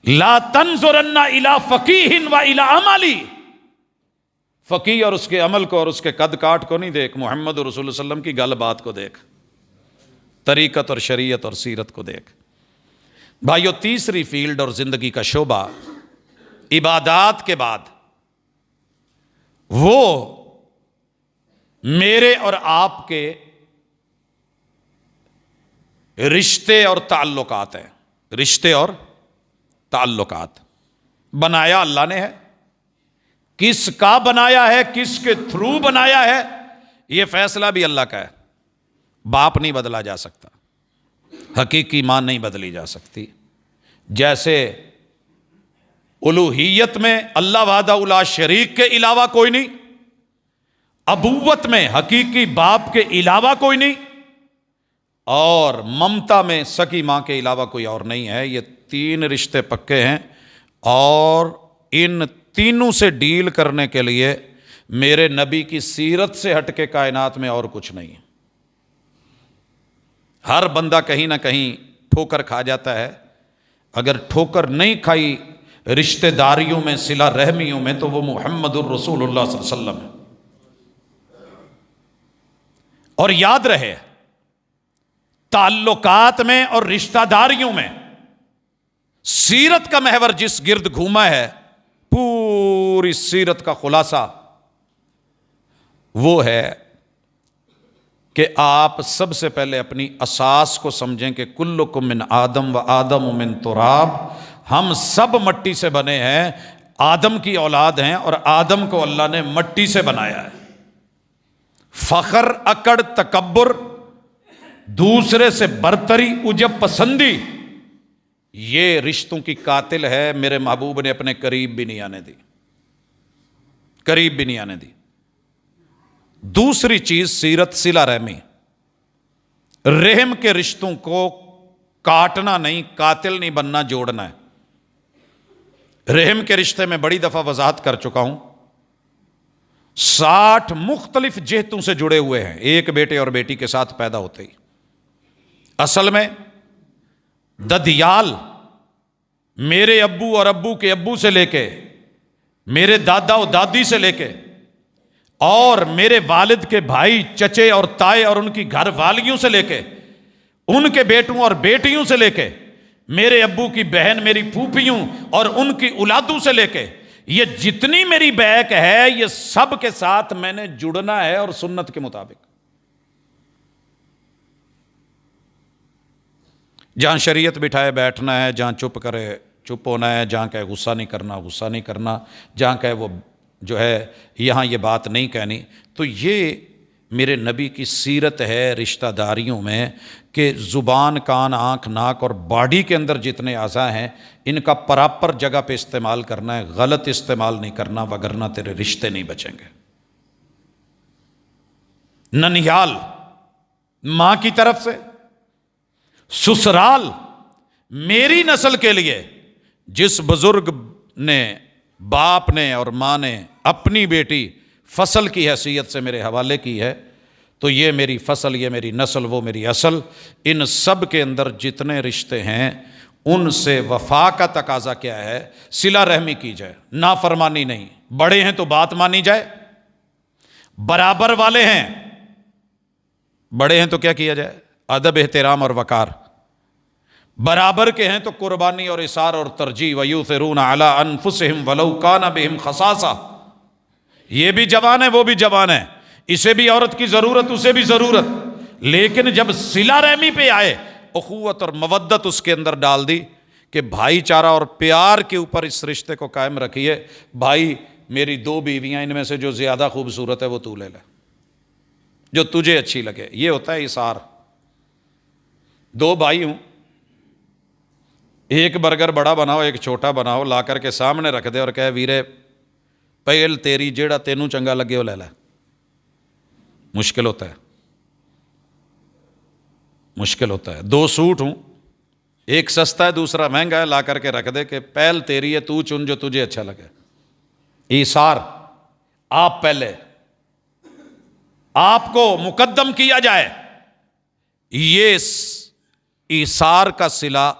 لا تنظرن الی فقیہ و الی عملی، فقیہ اور اس کے عمل کو اور اس کے قد کاٹ کو نہیں دیکھ، محمد رسول اللہ صلی اللہ علیہ وسلم کی گل بات کو دیکھ، طریقت اور شریعت اور سیرت کو دیکھ۔ بھائیو، تیسری فیلڈ اور زندگی کا شعبہ عبادات کے بعد وہ میرے اور آپ کے رشتے اور تعلقات ہیں۔ رشتے اور تعلقات بنایا اللہ نے ہے، کس کا بنایا ہے، کس کے تھرو بنایا ہے، یہ فیصلہ بھی اللہ کا ہے۔ باپ نہیں بدلا جا سکتا، حقیقی ماں نہیں بدلی جا سکتی۔ جیسے الوہیت میں اللہ وحدہ لا شریک کے علاوہ کوئی نہیں، ابوت میں حقیقی باپ کے علاوہ کوئی نہیں، اور ممتا میں سکی ماں کے علاوہ کوئی اور نہیں ہے۔ یہ تین رشتے پکے ہیں، اور ان تینوں سے ڈیل کرنے کے لیے میرے نبی کی سیرت سے ہٹ کے کائنات میں اور کچھ نہیں ہے۔ ہر بندہ کہیں نہ کہیں ٹھوکر کھا جاتا ہے، اگر ٹھوکر نہیں کھائی رشتہ داریوں میں، صلہ رحمیوں میں، تو وہ محمد الرسول اللہ صلی اللہ علیہ وسلم ہے۔ اور یاد رہے، تعلقات میں اور رشتہ داریوں میں سیرت کا محور جس گرد گھوما ہے، پوری سیرت کا خلاصہ وہ ہے کہ آپ سب سے پہلے اپنی اساس کو سمجھیں کہ کلکم من آدم و آدم من تراب، ہم سب مٹی سے بنے ہیں، آدم کی اولاد ہیں، اور آدم کو اللہ نے مٹی سے بنایا ہے۔ فخر، اکڑ، تکبر، دوسرے سے برتری، عجب پسندی، یہ رشتوں کی قاتل ہے، میرے محبوب نے اپنے قریب بھی نہیں آنے دی۔ قریب بھی نہیں آنے دی۔ دوسری چیز سیرت، صلہ رحمی، رحم کے رشتوں کو کاٹنا نہیں، قاتل نہیں بننا، جوڑنا ہے۔ رحم کے رشتے میں بڑی دفعہ وضاحت کر چکا ہوں، 60 مختلف جہتوں سے جڑے ہوئے ہیں ایک بیٹے اور بیٹی کے ساتھ پیدا ہوتے ہی۔ اصل میں ددیال میرے ابو اور ابو کے ابو سے لے کے، میرے دادا و دادی سے لے کے، اور میرے والد کے بھائی چچے اور تائے اور ان کی گھر والیوں سے لے کے، ان کے بیٹوں اور بیٹیوں سے لے کے، میرے ابو کی بہن میری پھوپھیوں اور ان کی اولادوں سے لے کے، یہ جتنی میری بیک ہے یہ سب کے ساتھ میں نے جڑنا ہے، اور سنت کے مطابق۔ جہاں شریعت بٹھائے بیٹھنا ہے، جہاں چپ کرے چپ ہونا ہے، جہاں کہے غصہ نہیں کرنا غصہ نہیں کرنا، جہاں کہے وہ جو ہے یہاں یہ بات نہیں کہنی۔ تو یہ میرے نبی کی سیرت ہے رشتہ داریوں میں، کہ زبان، کان، آنکھ، ناک اور باڈی کے اندر جتنے اعضاء ہیں ان کا پراپر جگہ پہ استعمال کرنا ہے، غلط استعمال نہیں کرنا، وگرنہ تیرے رشتے نہیں بچیں گے۔ ننیال ماں کی طرف سے، سسرال میری نسل کے لیے جس بزرگ نے، باپ نے اور ماں نے اپنی بیٹی فصل کی حیثیت سے میرے حوالے کی ہے، تو یہ میری فصل، یہ میری نسل، وہ میری اصل، ان سب کے اندر جتنے رشتے ہیں ان سے وفا کا تقاضا کیا ہے؟ صلہ رحمی کی جائے، نافرمانی نہیں۔ بڑے ہیں تو بات مانی جائے، برابر والے ہیں، بڑے ہیں تو کیا کیا جائے؟ ادب، احترام اور وقار۔ برابر کے ہیں تو قربانی اور اثار اور ترجیح۔ وَيُؤْثِرُونَ عَلَىٰ أَنفُسِهِمْ وَلَوْ كَانَ بِهِمْ خَصَاصَةٌ، یہ بھی جوان ہے وہ بھی جوان ہے، اسے بھی عورت کی ضرورت اسے بھی ضرورت، لیکن جب صلہ رحمی پہ آئے، اخوت اور مودت اس کے اندر ڈال دی کہ بھائی چارہ اور پیار کے اوپر اس رشتے کو قائم رکھیے۔ بھائی میری 2 بیویاں، ان میں سے جو زیادہ خوبصورت ہے وہ تو لے لے، جو تجھے اچھی لگے، یہ ہوتا ہے اثار۔ 2 بھائی ہوں، ایک برگر بڑا بناؤ ایک چھوٹا بناؤ، لا کر کے سامنے رکھ دے اور کہے ویرے پہل تیری جیڑا تینوں چنگا لگے وہ لے لے، مشکل ہوتا ہے، مشکل ہوتا ہے۔ 2 سوٹ ہوں، ایک سستا ہے دوسرا مہنگا ہے، لا کر کے رکھ دے کہ پہل تیری ہے، تو چن جو تجھے اچھا لگے۔ ایثار، آپ پہلے، آپ کو مقدم کیا جائے، یہ ایثار کا صلہ،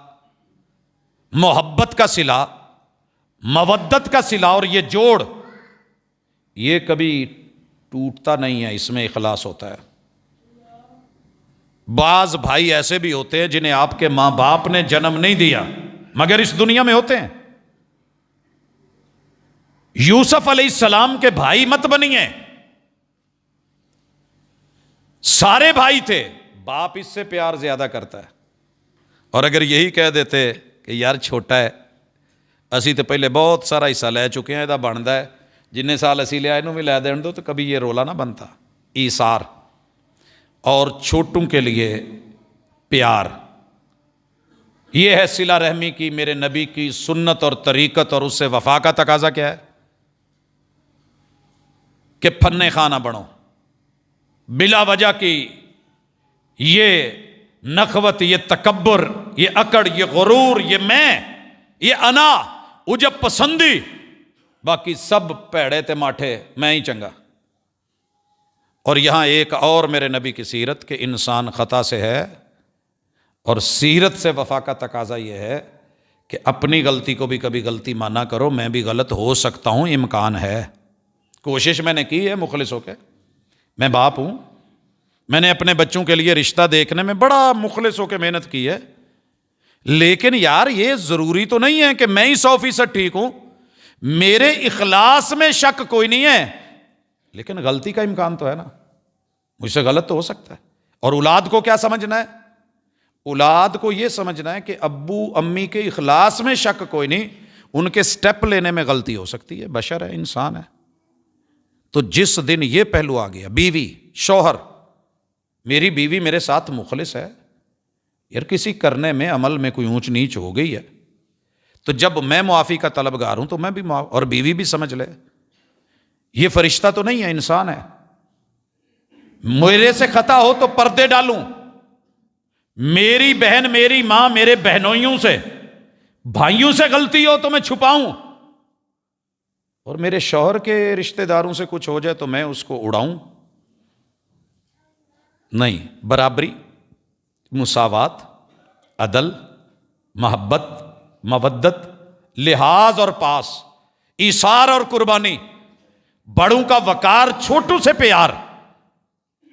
محبت کا صلہ، مودت کا صلہ، اور یہ جوڑ یہ کبھی ٹوٹتا نہیں ہے، اس میں اخلاص ہوتا ہے۔ بعض بھائی ایسے بھی ہوتے ہیں جنہیں آپ کے ماں باپ نے جنم نہیں دیا مگر اس دنیا میں ہوتے ہیں۔ یوسف علیہ السلام کے بھائی مت بنیے، سارے بھائی تھے، باپ اس سے پیار زیادہ کرتا ہے۔ اور اگر یہی کہہ دیتے کہ یار چھوٹا ہے، اسی تو پہلے بہت سارا حصہ لے چکے ہیں، یہ بنتا ہے جن سال اسی لے آئے بھی لے دین دو، تو کبھی یہ رولا نہ بنتا۔ ایثار اور چھوٹوں کے لیے پیار، یہ ہے صلہ رحمی کی میرے نبی کی سنت اور طریقت، اور اس سے وفا کا تقاضا کیا ہے کہ پھنے خانہ بنو، بلا وجہ کی یہ نخوت، یہ تکبر، یہ اکڑ، یہ غرور، یہ میں، یہ انا، عجب پسندی، باقی سب پیڑے تے ماٹھے، میں ہی چنگا۔ اور یہاں ایک اور میرے نبی کی سیرت کہ انسان خطا سے ہے، اور سیرت سے وفا کا تقاضا یہ ہے کہ اپنی غلطی کو بھی کبھی غلطی مانا کرو، میں بھی غلط ہو سکتا ہوں، امکان ہے، کوشش میں نے کی ہے مخلص ہو کے، میں باپ ہوں، میں نے اپنے بچوں کے لیے رشتہ دیکھنے میں بڑا مخلص ہو کے محنت کی ہے، لیکن یار یہ ضروری تو نہیں ہے کہ میں ہی 100% ٹھیک ہوں، میرے اخلاص میں شک کوئی نہیں ہے، لیکن غلطی کا امکان تو ہے نا، مجھ سے غلط تو ہو سکتا ہے۔ اور اولاد کو کیا سمجھنا ہے؟ اولاد کو یہ سمجھنا ہے کہ ابو امی کے اخلاص میں شک کوئی نہیں، ان کے سٹیپ لینے میں غلطی ہو سکتی ہے، بشر ہے، انسان ہے۔ تو جس دن یہ پہلو آ گیا، بیوی، شوہر، میری بیوی میرے ساتھ مخلص ہے، یار کسی کرنے میں عمل میں کوئی اونچ نیچ ہو گئی ہے، تو جب میں معافی کا طلبگار ہوں تو میں بھی اور بیوی بھی سمجھ لے یہ فرشتہ تو نہیں ہے، انسان ہے. میرے سے خطا ہو تو پردے ڈالوں، میری بہن، میری ماں، میرے بہنوئیوں سے، بھائیوں سے غلطی ہو تو میں چھپاؤں، اور میرے شوہر کے رشتہ داروں سے کچھ ہو جائے تو میں اس کو اڑاؤں؟ نہیں. برابری، مساوات، عدل، محبت، مودت، لحاظ اور پاس، ایثار اور قربانی، بڑوں کا وقار، چھوٹوں سے پیار.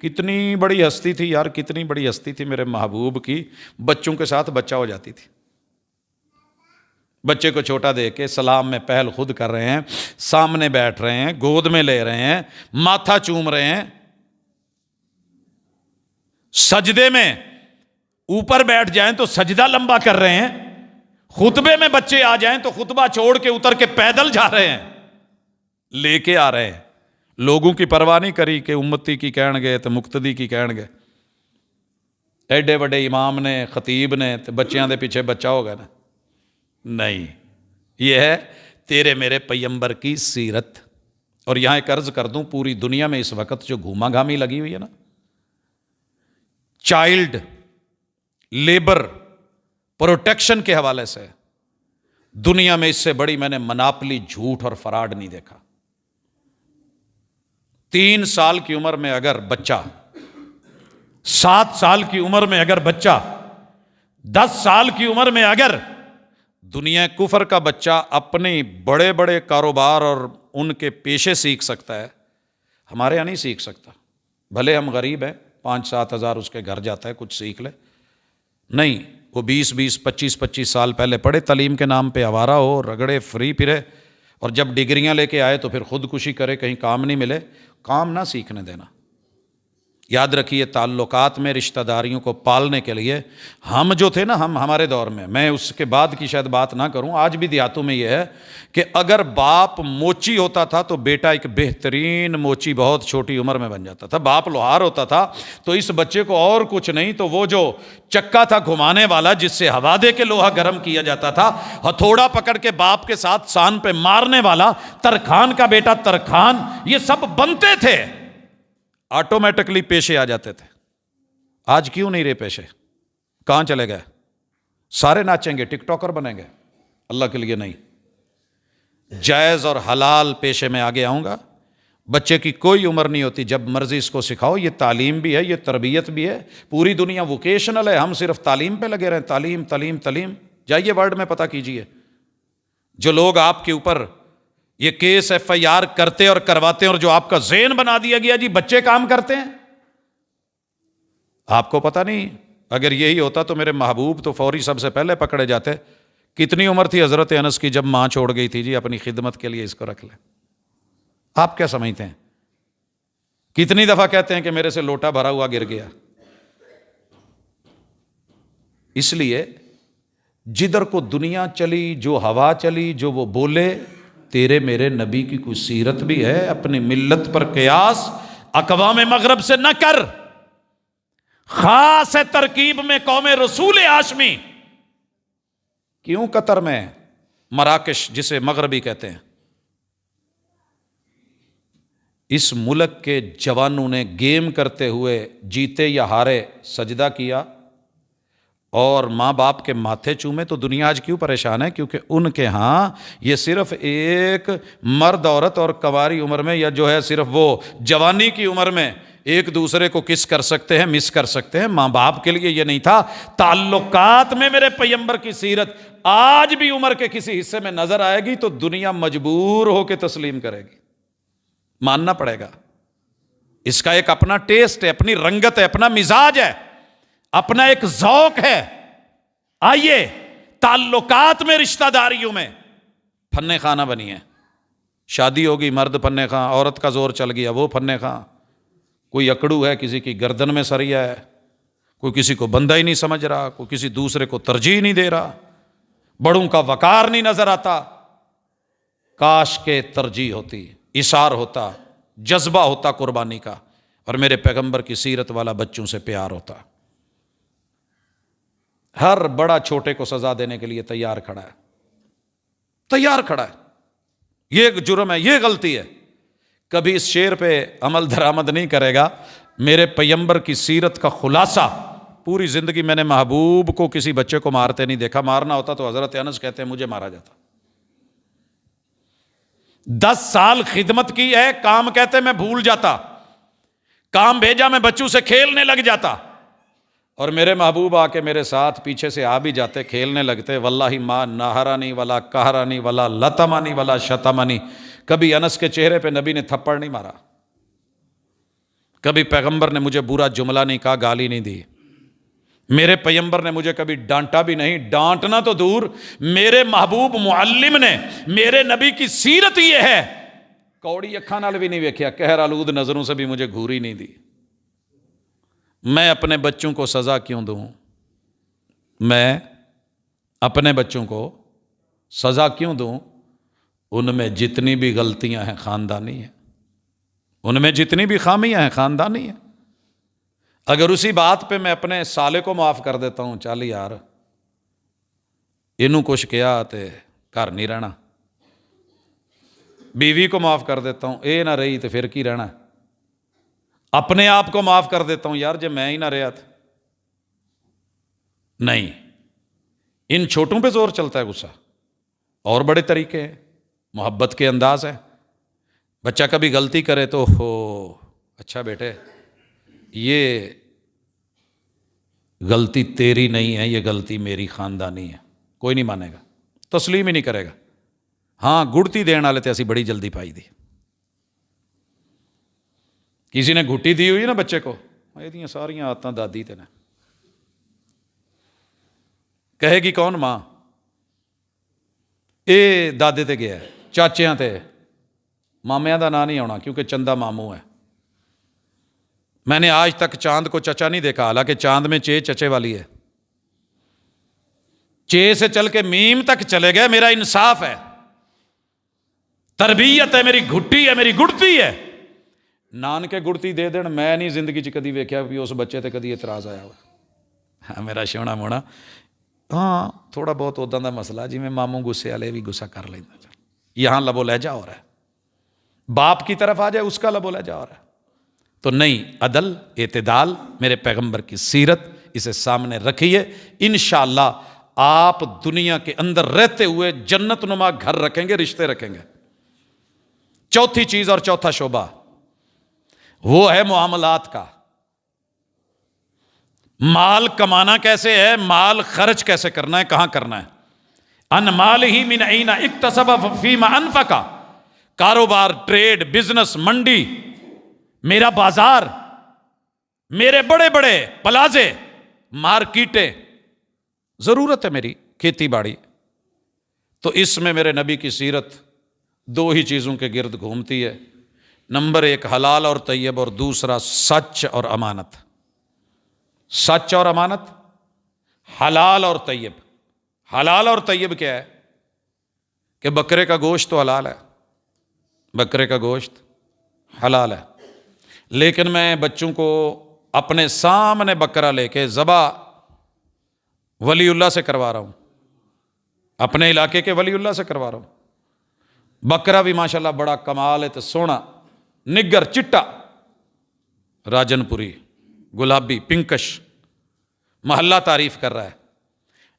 کتنی بڑی ہستی تھی یار، کتنی بڑی ہستی تھی میرے محبوب کی، بچوں کے ساتھ بچہ ہو جاتی تھی. بچے کو چھوٹا دے کے سلام میں پہل خود کر رہے ہیں، سامنے بیٹھ رہے ہیں، گود میں لے رہے ہیں، ماتھا چوم رہے ہیں، سجدے میں اوپر بیٹھ جائیں تو سجدہ لمبا کر رہے ہیں، خطبے میں بچے آ جائیں تو خطبہ چھوڑ کے اتر کے پیدل جا رہے ہیں، لے کے آ رہے ہیں. لوگوں کی پرواہ نہیں کری کہ امتی کی کہن گئے تو مقتدی کی کہن گئے. ایڈے بڑے امام نے، خطیب نے، بچیاں دے پیچھے بچہ ہوگا نا؟ نہیں. یہ ہے تیرے میرے پیمبر کی سیرت. اور یہاں ایک عرض کر دوں، پوری دنیا میں اس وقت جو گھوما گھامی لگی ہوئی ہے نا، چائلڈ لیبر پروٹیکشن کے حوالے سے، دنیا میں اس سے بڑی میں نے مناپلی، جھوٹ اور فراڈ نہیں دیکھا. 3 سال کی عمر میں اگر بچہ، 7 سال کی عمر میں اگر بچہ، 10 سال کی عمر میں اگر دنیا کفر کا بچہ اپنے بڑے بڑے کاروبار اور ان کے پیشے سیکھ سکتا ہے، ہمارے یہاں نہیں سیکھ سکتا. بھلے ہم غریب ہیں، 5-7 ہزار اس کے گھر جاتا ہے، کچھ سیکھ لے. نہیں، وہ 20-20 25-25 سال پہلے پڑھے، تعلیم کے نام پہ آوارہ ہو، رگڑے، فری پھرے، اور جب ڈگریاں لے کے آئے تو پھر خودکشی کرے، کہیں کام نہیں ملے. کام نہ سیکھنے دینا. یاد رکھیے، تعلقات میں رشتہ داریوں کو پالنے کے لیے ہم جو تھے نا، ہمارے دور میں اس کے بعد کی شاید بات نہ کروں، آج بھی دیہاتوں میں یہ ہے کہ اگر باپ موچی ہوتا تھا تو بیٹا ایک بہترین موچی بہت چھوٹی عمر میں بن جاتا تھا. باپ لوہار ہوتا تھا تو اس بچے کو اور کچھ نہیں تو وہ جو چکا تھا گھمانے والا، جس سے ہوا دے کے لوہا گرم کیا جاتا تھا، ہتھوڑا پکڑ کے باپ کے ساتھ سان پہ مارنے والا، ترکھان کا بیٹا ترکھان، یہ سب بنتے تھے، آٹومیٹکلی پیشے آ جاتے تھے. آج کیوں نہیں رہے پیشے؟ کہاں چلے گئے؟ سارے ناچیں گے، ٹک ٹاکر بنیں گے. اللہ کے لیے نہیں. جائز اور حلال پیشے میں آگے آؤں گا. بچے کی کوئی عمر نہیں ہوتی، جب مرضی اس کو سکھاؤ. یہ تعلیم بھی ہے، یہ تربیت بھی ہے. پوری دنیا ووکیشنل ہے، ہم صرف تعلیم پہ لگے رہیں. تعلیم تعلیم تعلیم. جائیے ورڈ میں پتہ کیجئے، جو لوگ آپ کے اوپر یہ کیس FIR کرتے اور کرواتے ہیں، اور جو آپ کا ذہن بنا دیا گیا جی بچے کام کرتے ہیں. آپ کو پتہ نہیں، اگر یہی ہوتا تو میرے محبوب تو فوری سب سے پہلے پکڑے جاتے. کتنی عمر تھی حضرت انس کی جب ماں چھوڑ گئی تھی جی اپنی خدمت کے لیے، اس کو رکھ لیں. آپ کیا سمجھتے ہیں؟ کتنی دفعہ کہتے ہیں کہ میرے سے لوٹا بھرا ہوا گر گیا. اس لیے جدھر کو دنیا چلی، جو ہوا چلی، جو وہ بولے، تیرے میرے نبی کی کوئی سیرت بھی ہے؟ اپنی ملت پر قیاس اقوام مغرب سے نہ کر. خاص ہے ترکیب میں قوم رسول ہاشمی. کیوں قطر میں مراکش، جسے مغربی کہتے ہیں، اس ملک کے جوانوں نے گیم کرتے ہوئے، جیتے یا ہارے، سجدہ کیا اور ماں باپ کے ماتھے چومے. تو دنیا آج کیوں پریشان ہے؟ کیونکہ ان کے ہاں یہ صرف ایک مرد عورت اور کنواری عمر میں، یا جو ہے صرف وہ جوانی کی عمر میں ایک دوسرے کو کس کر سکتے ہیں، مس کر سکتے ہیں. ماں باپ کے لیے یہ نہیں تھا. تعلقات میں میرے پیمبر کی سیرت آج بھی عمر کے کسی حصے میں نظر آئے گی تو دنیا مجبور ہو کے تسلیم کرے گی، ماننا پڑے گا. اس کا ایک اپنا ٹیسٹ ہے، اپنی رنگت ہے، اپنا مزاج ہے، اپنا ایک ذوق ہے. آئیے تعلقات میں، رشتہ داریوں میں پھنے خانہ بنی ہے. شادی ہوگی، مرد پھنے خاں، عورت کا زور چل گیا وہ پھنے خاں. کوئی اکڑو ہے، کسی کی گردن میں سریا ہے، کوئی کسی کو بندہ ہی نہیں سمجھ رہا، کوئی کسی دوسرے کو ترجیح نہیں دے رہا، بڑوں کا وقار نہیں نظر آتا. کاش کے ترجیح ہوتی، اشار ہوتا، جذبہ ہوتا قربانی کا، اور میرے پیغمبر کی سیرت والا بچوں سے پیار ہوتا. ہر بڑا چھوٹے کو سزا دینے کے لیے تیار کھڑا ہے، تیار کھڑا ہے. یہ جرم ہے، یہ غلطی ہے. کبھی اس شعر پہ عمل درآمد نہیں کرے گا، میرے پیغمبر کی سیرت کا خلاصہ پوری زندگی میں نے محبوب کو کسی بچے کو مارتے نہیں دیکھا، مارنا ہوتا تو حضرت انس کہتے ہیں مجھے مارا جاتا۔ 10 سال خدمت کی ہے، کام کہتے میں بھول جاتا، کام بھیجا میں بچوں سے کھیلنے لگ جاتا، اور میرے محبوب آ کے میرے ساتھ پیچھے سے آ بھی جاتے، کھیلنے لگتے، واللہ ما نہرانی ولا قہرانی ولا لطمانی ولا شتمانی، کبھی انس کے چہرے پہ نبی نے تھپڑ نہیں مارا، کبھی پیغمبر نے مجھے برا جملہ نہیں کہا، گالی نہیں دی، میرے پیغمبر نے مجھے کبھی ڈانٹا بھی نہیں، ڈانٹنا تو دور، میرے محبوب معلم نے، میرے نبی کی سیرت یہ ہے، کوڑی اکھاں نال بھی نہیں ویکھیا، قہر آلود نظروں سے بھی مجھے گھوری نہیں دی۔ میں اپنے بچوں کو سزا کیوں دوں؟ میں اپنے بچوں کو سزا کیوں دوں؟ ان میں جتنی بھی غلطیاں ہیں خاندانی ہیں، ان میں جتنی بھی خامیاں ہیں خاندانی ہیں۔ اگر اسی بات پہ میں اپنے سالے کو معاف کر دیتا ہوں، چل یار انہوں کچھ کیا تے گھر نہیں رہنا، بیوی کو معاف کر دیتا ہوں، اے نہ رہی تو پھر کی رہنا، اپنے آپ کو معاف کر دیتا ہوں، یار جب میں ہی نہ رہا تھا، نہیں، ان چھوٹوں پہ زور چلتا ہے غصہ، اور بڑے طریقے ہیں، محبت کے انداز ہے۔ بچہ کبھی غلطی کرے تو ہو اچھا بیٹے یہ غلطی تیری نہیں ہے، یہ غلطی میری خاندانی ہے، کوئی نہیں مانے گا، تسلیم ہی نہیں کرے گا۔ ہاں گڑتی دین والے تے اسی بڑی جلدی پائی دی، کسی نے گھٹی دی ہوئی نا بچے کو، یہ ساریاں آدتاں دادی تے نے، کہے گی کون ماں؟ اے دادے تے گیا ہے، چاچیاں تے، مامیاں دا نا نہیں آنا کیونکہ چندہ ماموں ہے۔ میں نے آج تک چاند کو چچا نہیں دیکھا، حالانکہ چاند میں چے چچے والی ہے، چے سے چل کے میم تک چلے گئے، میرا انصاف ہے، تربیت ہے، میری گھٹی ہے، میری گڑتی ہے، نان کے گڑتی دے دین، میں نہیں زندگی چ کدی ویکھیا بھی اس بچے تے کدی اعتراض آیا ہوا۔ ہاں میرا شونا مونا، ہاں تھوڑا بہت اداں دا مسئلہ جی میں ماموں غصے والے بھی غصہ کر لینا، یہاں لب و لہجہ ہو رہا ہے، باپ کی طرف آ جائے اس کا لب و لہجہ ہو رہا ہے، تو نہیں، عدل اعتدال، میرے پیغمبر کی سیرت، اسے سامنے رکھیے، انشاءاللہ آپ دنیا کے اندر رہتے ہوئے جنت نما گھر رکھیں گے، رشتے رکھیں گے۔ چوتھی چیز اور چوتھا شعبہ وہ ہے معاملات کا، مال کمانا کیسے ہے، مال خرچ کیسے کرنا ہے، کہاں کرنا ہے۔ ان مال ہی من این اکتسب فیما انفقا، کاروبار، ٹریڈ، بزنس، منڈی، میرا بازار، میرے بڑے بڑے پلازے، مارکیٹیں، ضرورت ہے میری کھیتی باڑی، تو اس میں میرے نبی کی سیرت 2 ہی چیزوں کے گرد گھومتی ہے، نمبر 1 حلال اور طیب، اور دوسرا سچ اور امانت۔ سچ اور امانت، حلال اور طیب۔ حلال اور طیب کیا ہے؟ کہ بکرے کا گوشت تو حلال ہے، بکرے کا گوشت حلال ہے، لیکن میں بچوں کو اپنے سامنے بکرا لے کے ذبح ولی اللہ سے کروا رہا ہوں، اپنے علاقے کے ولی اللہ سے کروا رہا ہوں، بکرا بھی ماشاءاللہ بڑا کمال ہے، تو سونا، نگر، چٹا، راجن پوری، گلابی، پنکش، محلہ تعریف کر رہا ہے،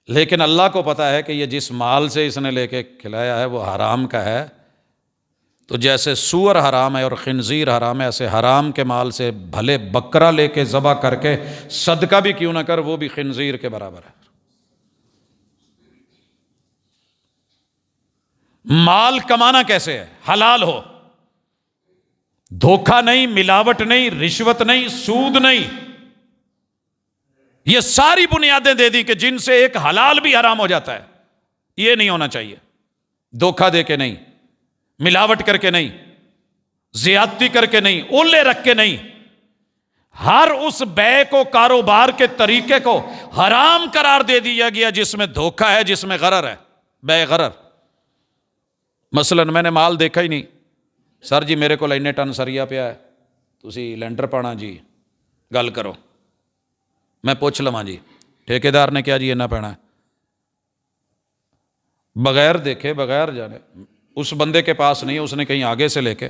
لیکن اللہ کو پتا ہے کہ یہ جس مال سے اس نے لے کے کھلایا ہے وہ حرام کا ہے، تو جیسے سور حرام ہے اور خنزیر حرام ہے، ایسے حرام کے مال سے بھلے بکرا لے کے ذبح کر کے صدقہ بھی کیوں نہ کر، وہ بھی خنزیر کے برابر ہے۔ مال کمانا کیسے ہے؟ حلال ہو، دھوکہ نہیں، ملاوٹ نہیں، رشوت نہیں، سود نہیں، یہ ساری بنیادیں دے دی کہ جن سے ایک حلال بھی حرام ہو جاتا ہے، یہ نہیں ہونا چاہیے، دھوکہ دے کے نہیں، ملاوٹ کر کے نہیں، زیادتی کر کے نہیں، اولے رکھ کے نہیں، ہر اس بے کو، کاروبار کے طریقے کو حرام قرار دے دیا گیا جس میں دھوکہ ہے، جس میں غرر ہے، بے غرر۔ مثلا میں نے مال دیکھا ہی نہیں، سر جی میرے کو اننے ٹن سریا پیا ہے، تسی لینٹر پانا جی، گل کرو، میں پوچھ لواں جی ٹھیکیدار نے کیا جی اینا پینا ہے، بغیر دیکھے، بغیر جانے، اس بندے کے پاس نہیں ہے، اس نے کہیں آگے سے لے کے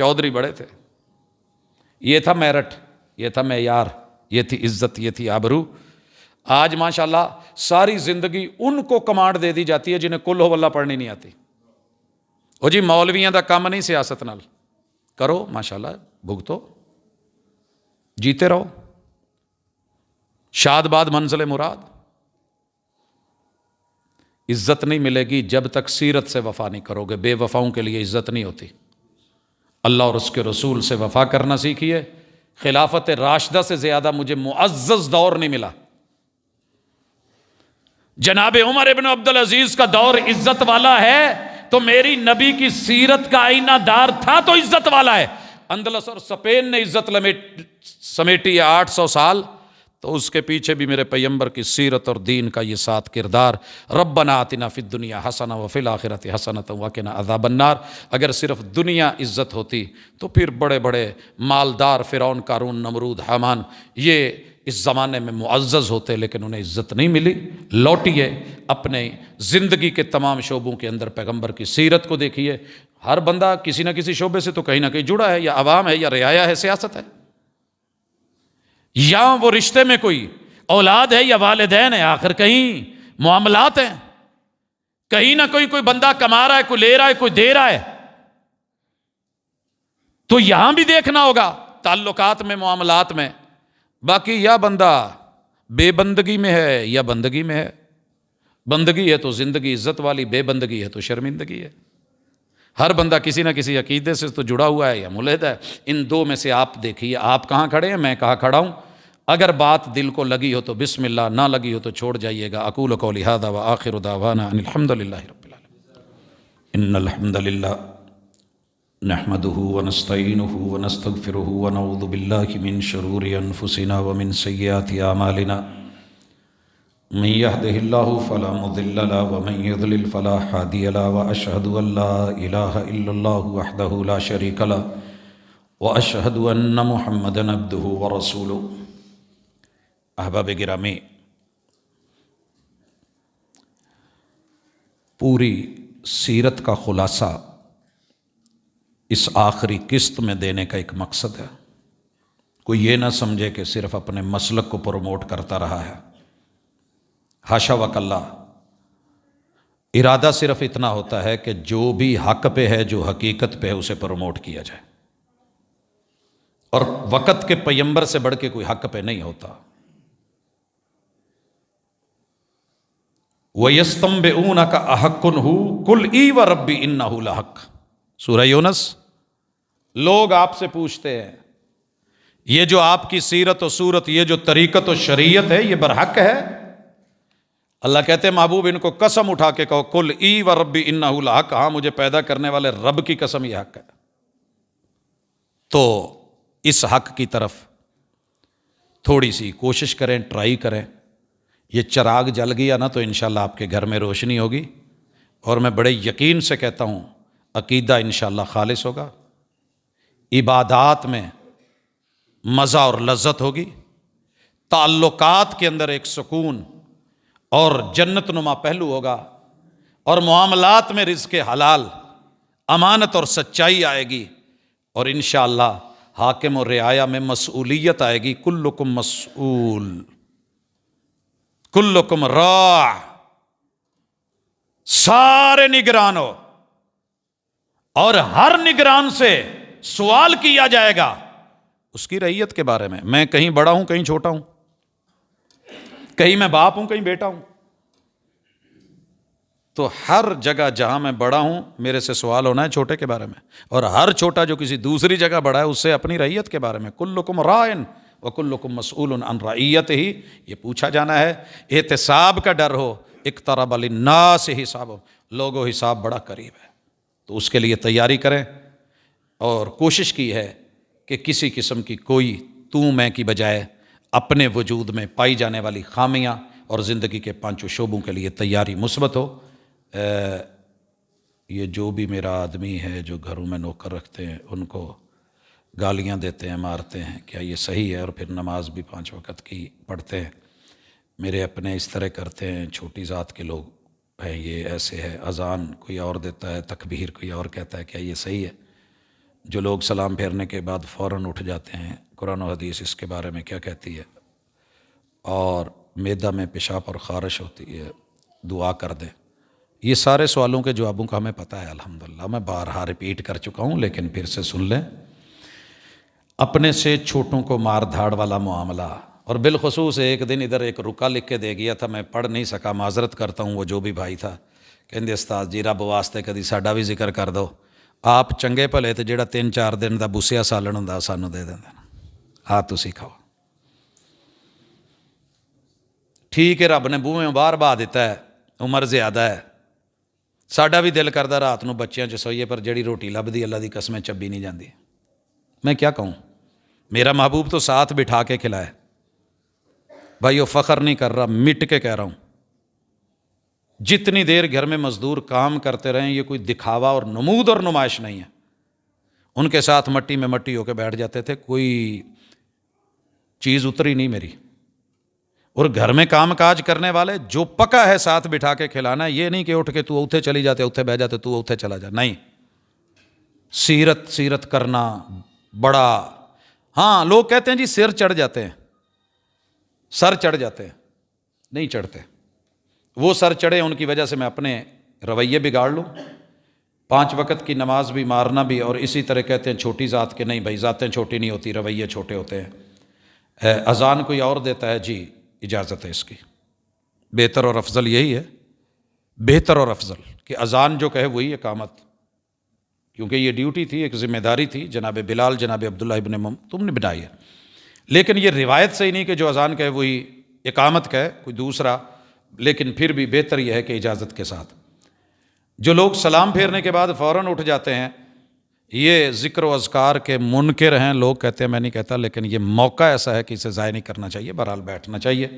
چودھری بڑے تھے، یہ تھا میرٹ، یہ تھا معیار، یہ تھی عزت، یہ تھی آبرو۔ آج ماشاءاللہ ساری زندگی ان کو کمانڈ دے دی جاتی ہے جنہیں کل ہو اللہ پڑھنی نہیں آتی۔ او جی مولویاں دا کام نہیں سیاست نال، کرو ماشاءاللہ، بھگتو، جیتے رہو، شاد باد منزل مراد۔ عزت نہیں ملے گی جب تک سیرت سے وفا نہیں کرو گے۔ بے وفاؤں کے لیے عزت نہیں ہوتی۔ اللہ اور اس کے رسول سے وفا کرنا سیکھیے۔ خلافت راشدہ سے زیادہ مجھے معزز دور نہیں ملا۔ جناب عمر ابن عبدالعزیز کا دور عزت والا ہے تو میری نبی کی سیرت کا آئینہ دار تھا تو عزت والا ہے۔ اندلس اور اسپین نے عزت سمیٹی ہے 800 سال، تو اس کے پیچھے بھی میرے پیغمبر کی سیرت اور دین کا یہ 7 کردار۔ ربنا آتنا فی الدنیا حسنہ وفی الآخرۃ حسنۃ وقنا عذاب النار۔ اگر صرف دنیا عزت ہوتی تو پھر بڑے بڑے مالدار فرعون، قارون، نمرود، حامان یہ اس زمانے میں معزز ہوتے، لیکن انہیں عزت نہیں ملی۔ لوٹیے اپنے زندگی کے تمام شعبوں کے اندر پیغمبر کی سیرت کو دیکھیے۔ ہر بندہ کسی نہ کسی شعبے سے تو کہیں نہ کہیں جڑا ہے، یا عوام ہے، یا رعایا ہے، سیاست ہے، یا وہ رشتے میں کوئی اولاد ہے یا والدین ہے، آخر کہیں معاملات ہیں، کہیں نہ کوئی بندہ کما رہا ہے، کوئی لے رہا ہے، کوئی دے رہا ہے، تو یہاں بھی دیکھنا ہوگا تعلقات میں، معاملات میں۔ باقی یا بندہ بے بندگی میں ہے یا بندگی میں ہے، بندگی ہے تو زندگی عزت والی، بے بندگی ہے تو شرمندگی ہے۔ ہر بندہ کسی نہ کسی عقیدے سے تو جڑا ہوا ہے یا ملحد ہے۔ ان دو میں سے آپ دیکھیے، آپ کہاں کھڑے ہیں، میں کہاں کھڑا ہوں۔ اگر بات دل کو لگی ہو تو بسم اللہ، نہ لگی ہو تو چھوڑ جائیے گا۔ اقول قولی ھذا وآخر دعوانا ان الحمد للہ رب العالمین۔ ان الحمد للہ نحمده ونستعینه ونستغفره ونعوذ باللہ من شرور انفسنا ومن سیئات اعمالنا، من يهده الله فلا مضل له ومن يضلل فلا هادي له، واشهد ان لا اله الا الله وحده لا شريك له، واشهد ان محمدا عبده ورسوله۔ احباب گرامی، پوری سیرت کا خلاصہ اس آخری قسط میں دینے کا ایک مقصد ہے۔ کوئی یہ نہ سمجھے کہ صرف اپنے مسلک کو پروموٹ کرتا رہا ہے، حاشا وکلا۔ ارادہ صرف اتنا ہوتا ہے کہ جو بھی حق پہ ہے، جو حقیقت پہ ہے، اسے پروموٹ کیا جائے، اور وقت کے پیغمبر سے بڑھ کے کوئی حق پہ نہیں ہوتا۔ وَيَسْتَنبِئُونَكَ أَحَقٌّ هُوَ قُلْ إِي وَرَبِّي إِنَّهُ لَحَقٌّ۔ سورہ یونس۔ لوگ آپ سے پوچھتے ہیں یہ جو آپ کی سیرت و صورت، یہ جو طریقت و شریعت ہے، یہ برحق ہے؟ اللہ کہتے ہیں محبوب ان کو قسم اٹھا کے کہو، قُلْ إِي وَرَبِّي إِنَّهُ لَحَقٌّ، ہاں مجھے پیدا کرنے والے رب کی قسم یہ حق ہے۔ تو اس حق کی طرف تھوڑی سی کوشش کریں، ٹرائی کریں۔ یہ چراغ جل گیا نا تو انشاءاللہ آپ کے گھر میں روشنی ہوگی، اور میں بڑے یقین سے کہتا ہوں عقیدہ انشاءاللہ خالص ہوگا، عبادات میں مزہ اور لذت ہوگی، تعلقات کے اندر ایک سکون اور جنت نما پہلو ہوگا، اور معاملات میں رزق حلال، امانت اور سچائی آئے گی، اور انشاءاللہ حاکم و رعایا میں مسئولیت آئے گی۔ کلکم مسئول، کلکم راع، سارے نگران ہو، اور ہر نگران سے سوال کیا جائے گا اس کی رعیت کے بارے میں۔ میں کہیں بڑا ہوں، کہیں چھوٹا ہوں، کہیں میں باپ ہوں، کہیں بیٹا ہوں، تو ہر جگہ جہاں میں بڑا ہوں میرے سے سوال ہونا ہے چھوٹے کے بارے میں، اور ہر چھوٹا جو کسی دوسری جگہ بڑا ہے اس سے اپنی رعیت کے بارے میں۔ کلکم راعٍ وکلکم مسئول عن رعیتہ، یہ پوچھا جانا ہے۔ احتساب کا ڈر ہو، اقترب للناس حسابہم، لوگوں حساب بڑا قریب ہے، تو اس کے لیے تیاری کریں، اور کوشش کی ہے کہ کسی قسم کی کوئی تو میں کی بجائے اپنے وجود میں پائی جانے والی خامیاں اور زندگی کے 5 شعبوں کے لیے تیاری مثبت ہو۔ یہ جو بھی میرا آدمی ہے جو گھروں میں نوکر رکھتے ہیں ان کو گالیاں دیتے ہیں، مارتے ہیں، کیا یہ صحیح ہے؟ اور پھر نماز بھی 5 وقت کی پڑھتے ہیں، میرے اپنے اس طرح کرتے ہیں، چھوٹی ذات کے لوگ ہیں، یہ ایسے ہے، اذان کوئی اور دیتا ہے، تکبیر کوئی اور کہتا ہے، کیا یہ صحیح ہے؟ جو لوگ سلام پھیرنے کے بعد فوراً اٹھ جاتے ہیں، قرآن و حدیث اس کے بارے میں کیا کہتی ہے؟ اور معدہ میں پیشاب اور خارش ہوتی ہے، دعا کر دیں۔ یہ سارے سوالوں کے جوابوں کا ہمیں پتہ ہے الحمدللہ، میں بارہا ریپیٹ کر چکا ہوں، لیکن پھر سے سن لیں۔ اپنے سے چھوٹوں کو مار دھاڑ والا معاملہ، اور بالخصوص ایک دن ادھر ایک رکا لکھ کے دے گیا تھا، میں پڑھ نہیں سکا، معذرت کرتا ہوں، وہ جو بھی بھائی تھا کہندے استاد جی رب واسطے کدی ساڈا بھی ذکر کر دو، آپ چنگے بھلے تے جڑا 3-4 دن دا بوسیا سالن ہوندا سانو دے دیندے، آ تسی کھاؤ۔ ٹھیک ہے رب نے بوہے باہر بہا دیتا ہے، عمر زیادہ ہے، ساڈا بھی دل کردا رات نو بچیاں چ سوئیے، پر جڑی روٹی لبدی اللہ دی قسمیں چبی نہیں جاندی۔ میں کیا کہوں، میرا محبوب تو ساتھ بٹھا کے کھلائے، بھائیو فخر نہیں کر رہا، مٹ کے کہہ رہا ہوں، جتنی دیر گھر میں مزدور کام کرتے رہیں، یہ کوئی دکھاوا اور نمود اور نمائش نہیں ہے۔ ان کے ساتھ مٹی میں مٹی ہو کے بیٹھ جاتے تھے، کوئی چیز اتری نہیں میری۔ اور گھر میں کام کاج کرنے والے جو پکا ہے ساتھ بٹھا کے کھلانا ہے، یہ نہیں کہ اٹھ کے تو اوتھے چلی جاتے، اوتھے بہ جاتے، تو اوتھے چلا جا، نہیں۔ سیرت کرنا بڑا، ہاں لوگ کہتے ہیں جی سر چڑھ جاتے ہیں، سر چڑھ جاتے ہیں، نہیں چڑھتے۔ وہ سر چڑھے ان کی وجہ سے میں اپنے رویے بگاڑ لوں، 5 وقت کی نماز بھی، مارنا بھی، اور اسی طرح کہتے ہیں چھوٹی ذات کے، نہیں بھائی ذاتیں چھوٹی نہیں ہوتی، رویے چھوٹے ہوتے ہیں۔ اذان کوئی اور دیتا ہے، جی اجازت ہے اس کی، بہتر اور افضل یہی ہے، بہتر اور افضل کہ اذان جو کہے وہی اقامت، کیونکہ یہ ڈیوٹی تھی، ایک ذمہ داری تھی، جناب بلال، جناب عبداللہ ابن تم نے بنائی ہے، لیکن یہ روایت سے ہی نہیں کہ جو اذان کہے وہی اقامت کہے کوئی دوسرا، لیکن پھر بھی بہتر یہ ہے کہ اجازت کے ساتھ۔ جو لوگ سلام پھیرنے کے بعد فوراً اٹھ جاتے ہیں، یہ ذکر و اذکار کے منکر ہیں، لوگ کہتے ہیں، میں نہیں کہتا، لیکن یہ موقع ایسا ہے کہ اسے ضائع نہیں کرنا چاہیے، بہرحال بیٹھنا چاہیے۔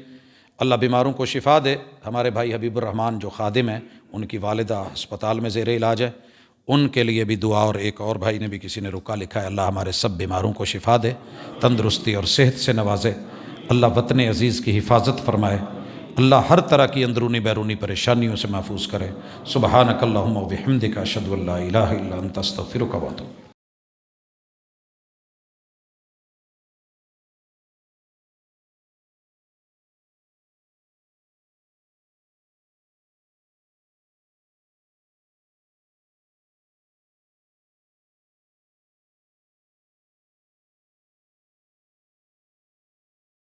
اللہ بیماروں کو شفا دے۔ ہمارے بھائی حبیب الرحمان جو خادم ہیں، ان کی والدہ ہسپتال میں زیر علاج ہے، ان کے لیے بھی دعا، اور ایک اور بھائی نے بھی کسی نے رکا لکھا ہے، اللہ ہمارے سب بیماروں کو شفا دے، تندرستی اور صحت سے نوازے، اللہ وطن عزیز کی حفاظت فرمائے، اللہ ہر طرح کی اندرونی بیرونی پریشانیوں سے محفوظ کرے۔ سبحانک اللہم و بحمدک، اشہد ان لا الہ الا انت، استغفرک و اتوب۔